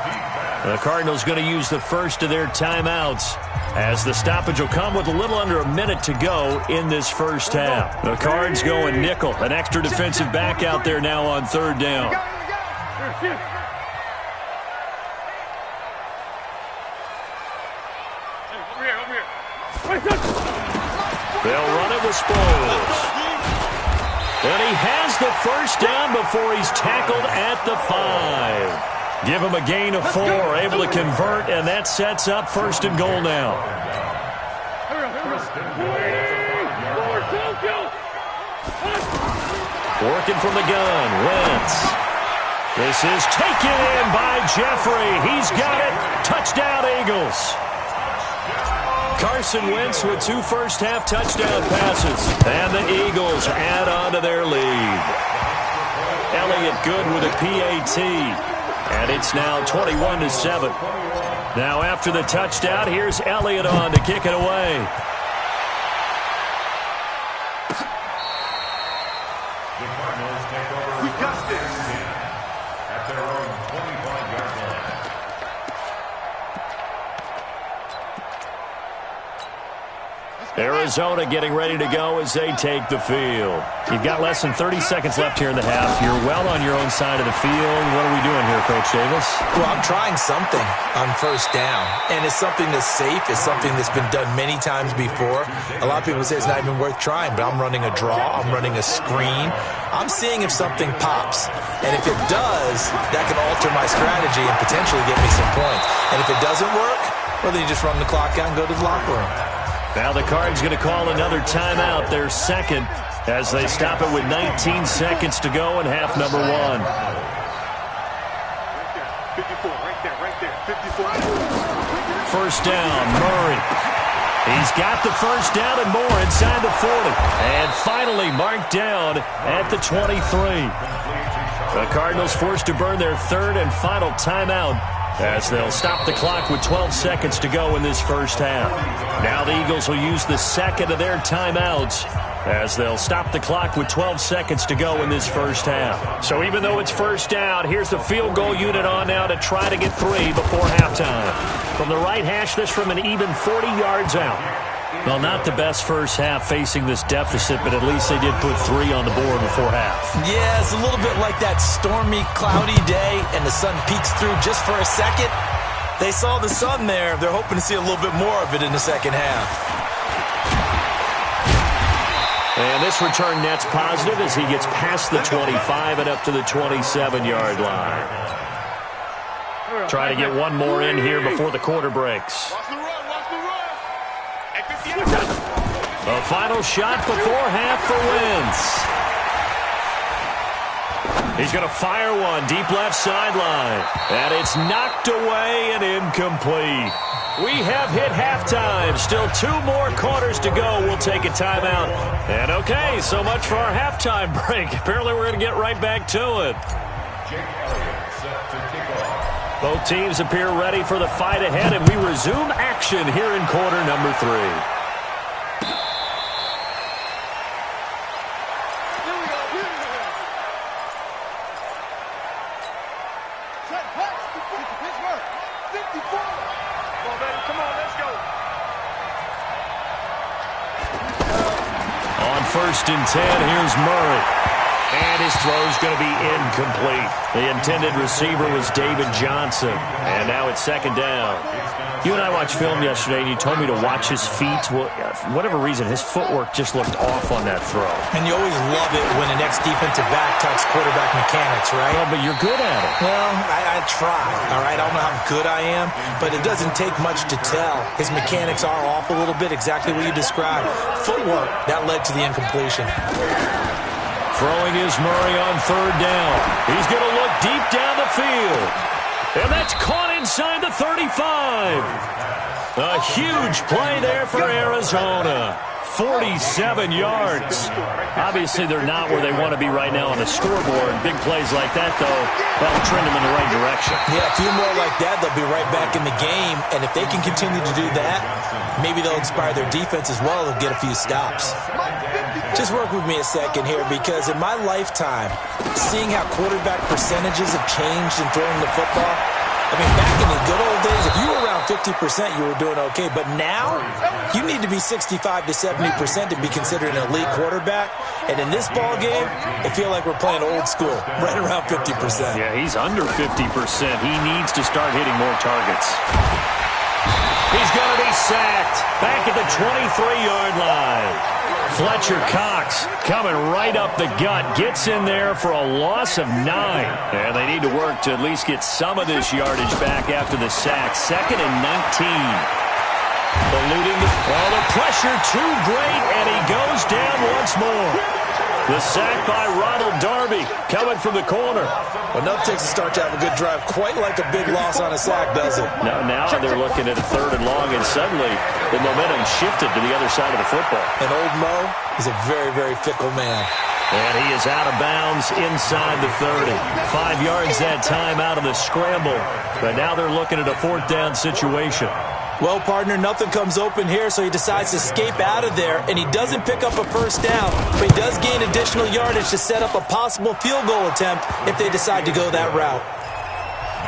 The Cardinals going to use the first of their timeouts as the stoppage will come with a little under a minute to go in this first half. The Cards going nickel, an extra defensive back out there now on 3rd down. They'll run it with Sproles. And he has the first down before he's tackled at the 5. Give him a gain of 4, able to convert, and that sets up 1st and goal now. Working from the gun, Wentz. This is taken in by Jeffrey. He's got it. Touchdown, Eagles. Carson Wentz with 2 first-half touchdown passes. And the Eagles add on to their lead. Elliott good with a PAT. And it's now 21-7. Now after the touchdown, here's Elliott on to kick it away. The Cardinals take over. We got this. At their own 25-yard line. Arizona getting ready to go as they take the field. You've got less than 30 seconds left here in the half. You're well on your own side of the field. What are we doing here, Coach Davis? Well, I'm trying something on 1st down, and it's something that's safe. It's something that's been done many times before. A lot of people say it's not even worth trying, but I'm running a draw. I'm running a screen. I'm seeing if something pops, and if it does, that can alter my strategy and potentially get me some points. And if it doesn't work, well, then you just run the clock out and go to the locker room. Now the Cards going to call another timeout, their 2nd, as they stop it with 19 seconds to go in half number 1. Right there, 54. First down, Murray. He's got the first down and more inside the 40. And finally marked down at the 23. The Cardinals forced to burn their 3rd and final timeout as they'll stop the clock with 12 seconds to go in this first half. Now the Eagles will use the 2nd of their timeouts as they'll stop the clock with 12 seconds to go in this first half. So even though it's first down, here's the field goal unit on now to try to get 3 before halftime. From the right hash, this from an even 40 yards out. Well, not the best first half facing this deficit, but at least they did put 3 on the board before half. Yeah, it's a little bit like that stormy, cloudy day, and the sun peeks through just for a second. They saw the sun there. They're hoping to see a little bit more of it in the second half. And this return net's positive as he gets past the 25 and up to the 27-yard line. Try to get one more in here before the quarter breaks. A final shot before half for Wentz. He's going to fire one deep left sideline. And it's knocked away and incomplete. We have hit halftime. Still 2 more quarters to go. We'll take a timeout. And okay, so much for our halftime break. Apparently we're going to get right back to it. Both teams appear ready for the fight ahead, and we resume action here in quarter number 3. On 1st and 10, here's Murray. And His throw's going to be incomplete. The intended receiver was David Johnson. And now it's second down. You and I watched film yesterday, and you told me to watch his feet. Well, for whatever reason, his footwork just looked off on that throw. And you always love it when an ex-defensive back talks quarterback mechanics, right? Well, but you're good at it. Well, I try, all right? I don't know how good I am, but it doesn't take much to tell. His mechanics are off a little bit, exactly what you described. Footwork, that led to the incompletion. Throwing is Murray on third down. He's going to look deep down the field. And that's caught inside the 35. A huge play there for Arizona. 47 yards. Obviously, they're not where they want to be right now on the scoreboard. Big plays like that, though, that'll trend them in the right direction. Yeah, a few more like that, they'll be right back in the game. And if they can continue to do that, maybe they'll inspire their defense as well. They'll get a few stops. Just work with me a second here, because in my lifetime, seeing how quarterback percentages have changed in throwing the football, I mean, back in the good old days, if you were around 50%, you were doing okay. But now, you need to be 65 to 70% to be considered an elite quarterback. And in this ball game, I feel like we're playing old school, right around 50%. Yeah, he's under 50%. He needs to start hitting more targets. He's going to be sacked back at the 23-yard line. Fletcher Cox coming right up the gut. Gets in there for a loss of 9. And they need to work to at least get some of this yardage back after the sack. 2nd and 19. Eluding the pressure too great, and he goes down once more. The sack by Ronald Darby coming from the corner. Well, nothing takes a start to have a good drive quite like a big loss on a sack, does it? Now they're looking at a 3rd and long, and suddenly the momentum shifted to the other side of the football. And old Mo is a very, very fickle man. And he is out of bounds inside the 30. 5 yards that time out of the scramble. But now they're looking at a 4th down situation. Well, partner, nothing comes open here, so he decides to escape out of there, and he doesn't pick up a 1st down, but he does gain additional yardage to set up a possible field goal attempt if they decide to go that route.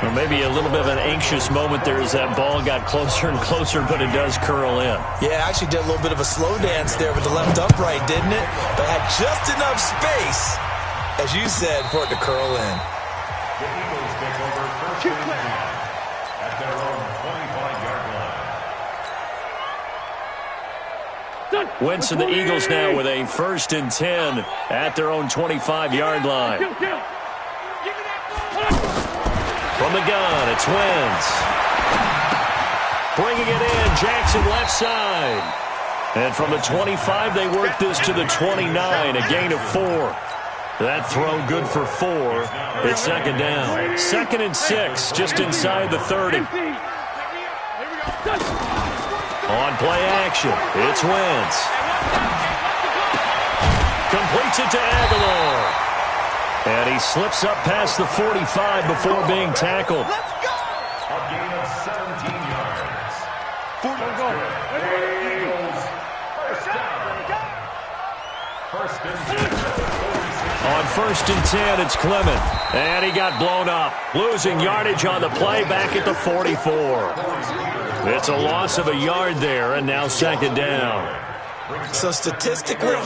Or maybe a little bit of an anxious moment there as that ball got closer and closer, but it does curl in. Yeah, actually did a little bit of a slow dance there with the left upright, didn't it? But had just enough space, as you said, for it to curl in. The Eagles take over first and 10 at their own 25-yard line. Wentz and the Eagles now with a 1st and 10 at their own 25-yard line. From the gun, it's Wentz. Bringing it in, Jackson left side. And from the 25, they work this to the 29, a gain of 4. That throw good for 4. It's 2nd down. 2nd and 6, just inside the 30. On play action, it's Wentz. Completes it to Aguilar. And he slips up past the 45 before being tackled. A gain of 17 yards. Eagles, first down. 1st and 10. On 1st and 10, it's Clement. And he got blown up. Losing yardage on the play back at the 44. It's a loss of a yard there, and now 2nd down. So statistically,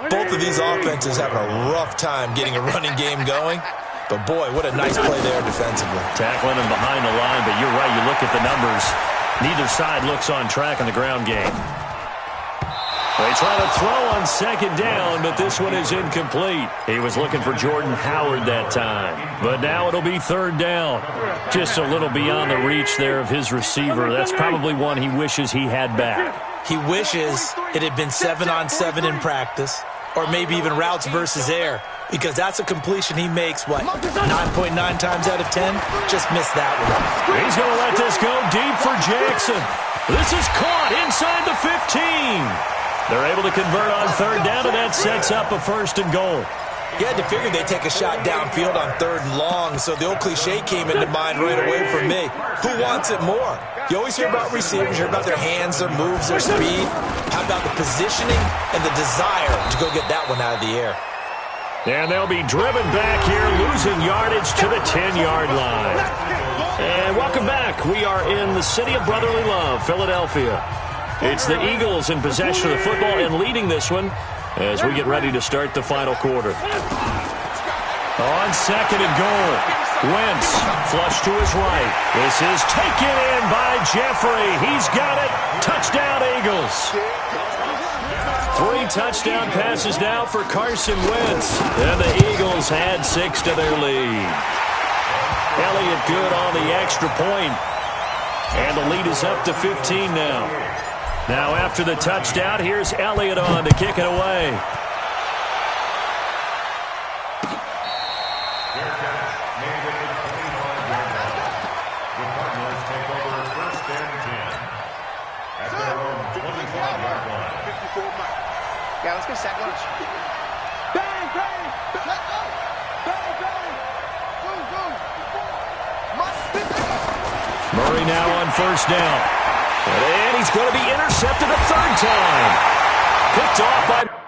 both of these offenses having a rough time getting a running game going. But, boy, what a nice play there defensively. Tackling him behind the line, but you're right. You look at the numbers. Neither side looks on track in the ground game. They try to throw on 2nd down, but this one is incomplete. He was looking for Jordan Howard that time. But now it'll be 3rd down. Just a little beyond the reach there of his receiver. That's probably one he wishes he had back. He wishes it had been 7-on-7 in practice, or maybe even routes versus air, because that's a completion he makes, 9.9 times out of 10? Just missed that one. He's going to let this go deep for Jackson. This is caught inside the 15. They're able to convert on 3rd down, and that sets up a 1st and goal. You had to figure they'd take a shot downfield on 3rd and long, so the old cliche came into mind right away for me. Who wants it more? You always hear about receivers, you hear about their hands, their moves, their speed. How about the positioning and the desire to go get that one out of the air? And they'll be driven back here, losing yardage to the 10-yard line. And welcome back. We are in the city of brotherly love, Philadelphia. It's the Eagles in possession of the football and leading this one as we get ready to start the final quarter. On 2nd and goal. Wentz, flush to his right. This is taken in by Jeffrey. He's got it. Touchdown, Eagles. 3 touchdown passes now for Carson Wentz. And the Eagles add 6 to their lead. Elliott good on the extra point. And the lead is up to 15 now. Now after the touchdown, here's Elliott on to kick it away. Yeah, let's get sack lunch. Bang, bang! Bang, bang! Bang, bang! Murray now on 1st down. And he's going to be intercepted a 3rd time. Picked off by...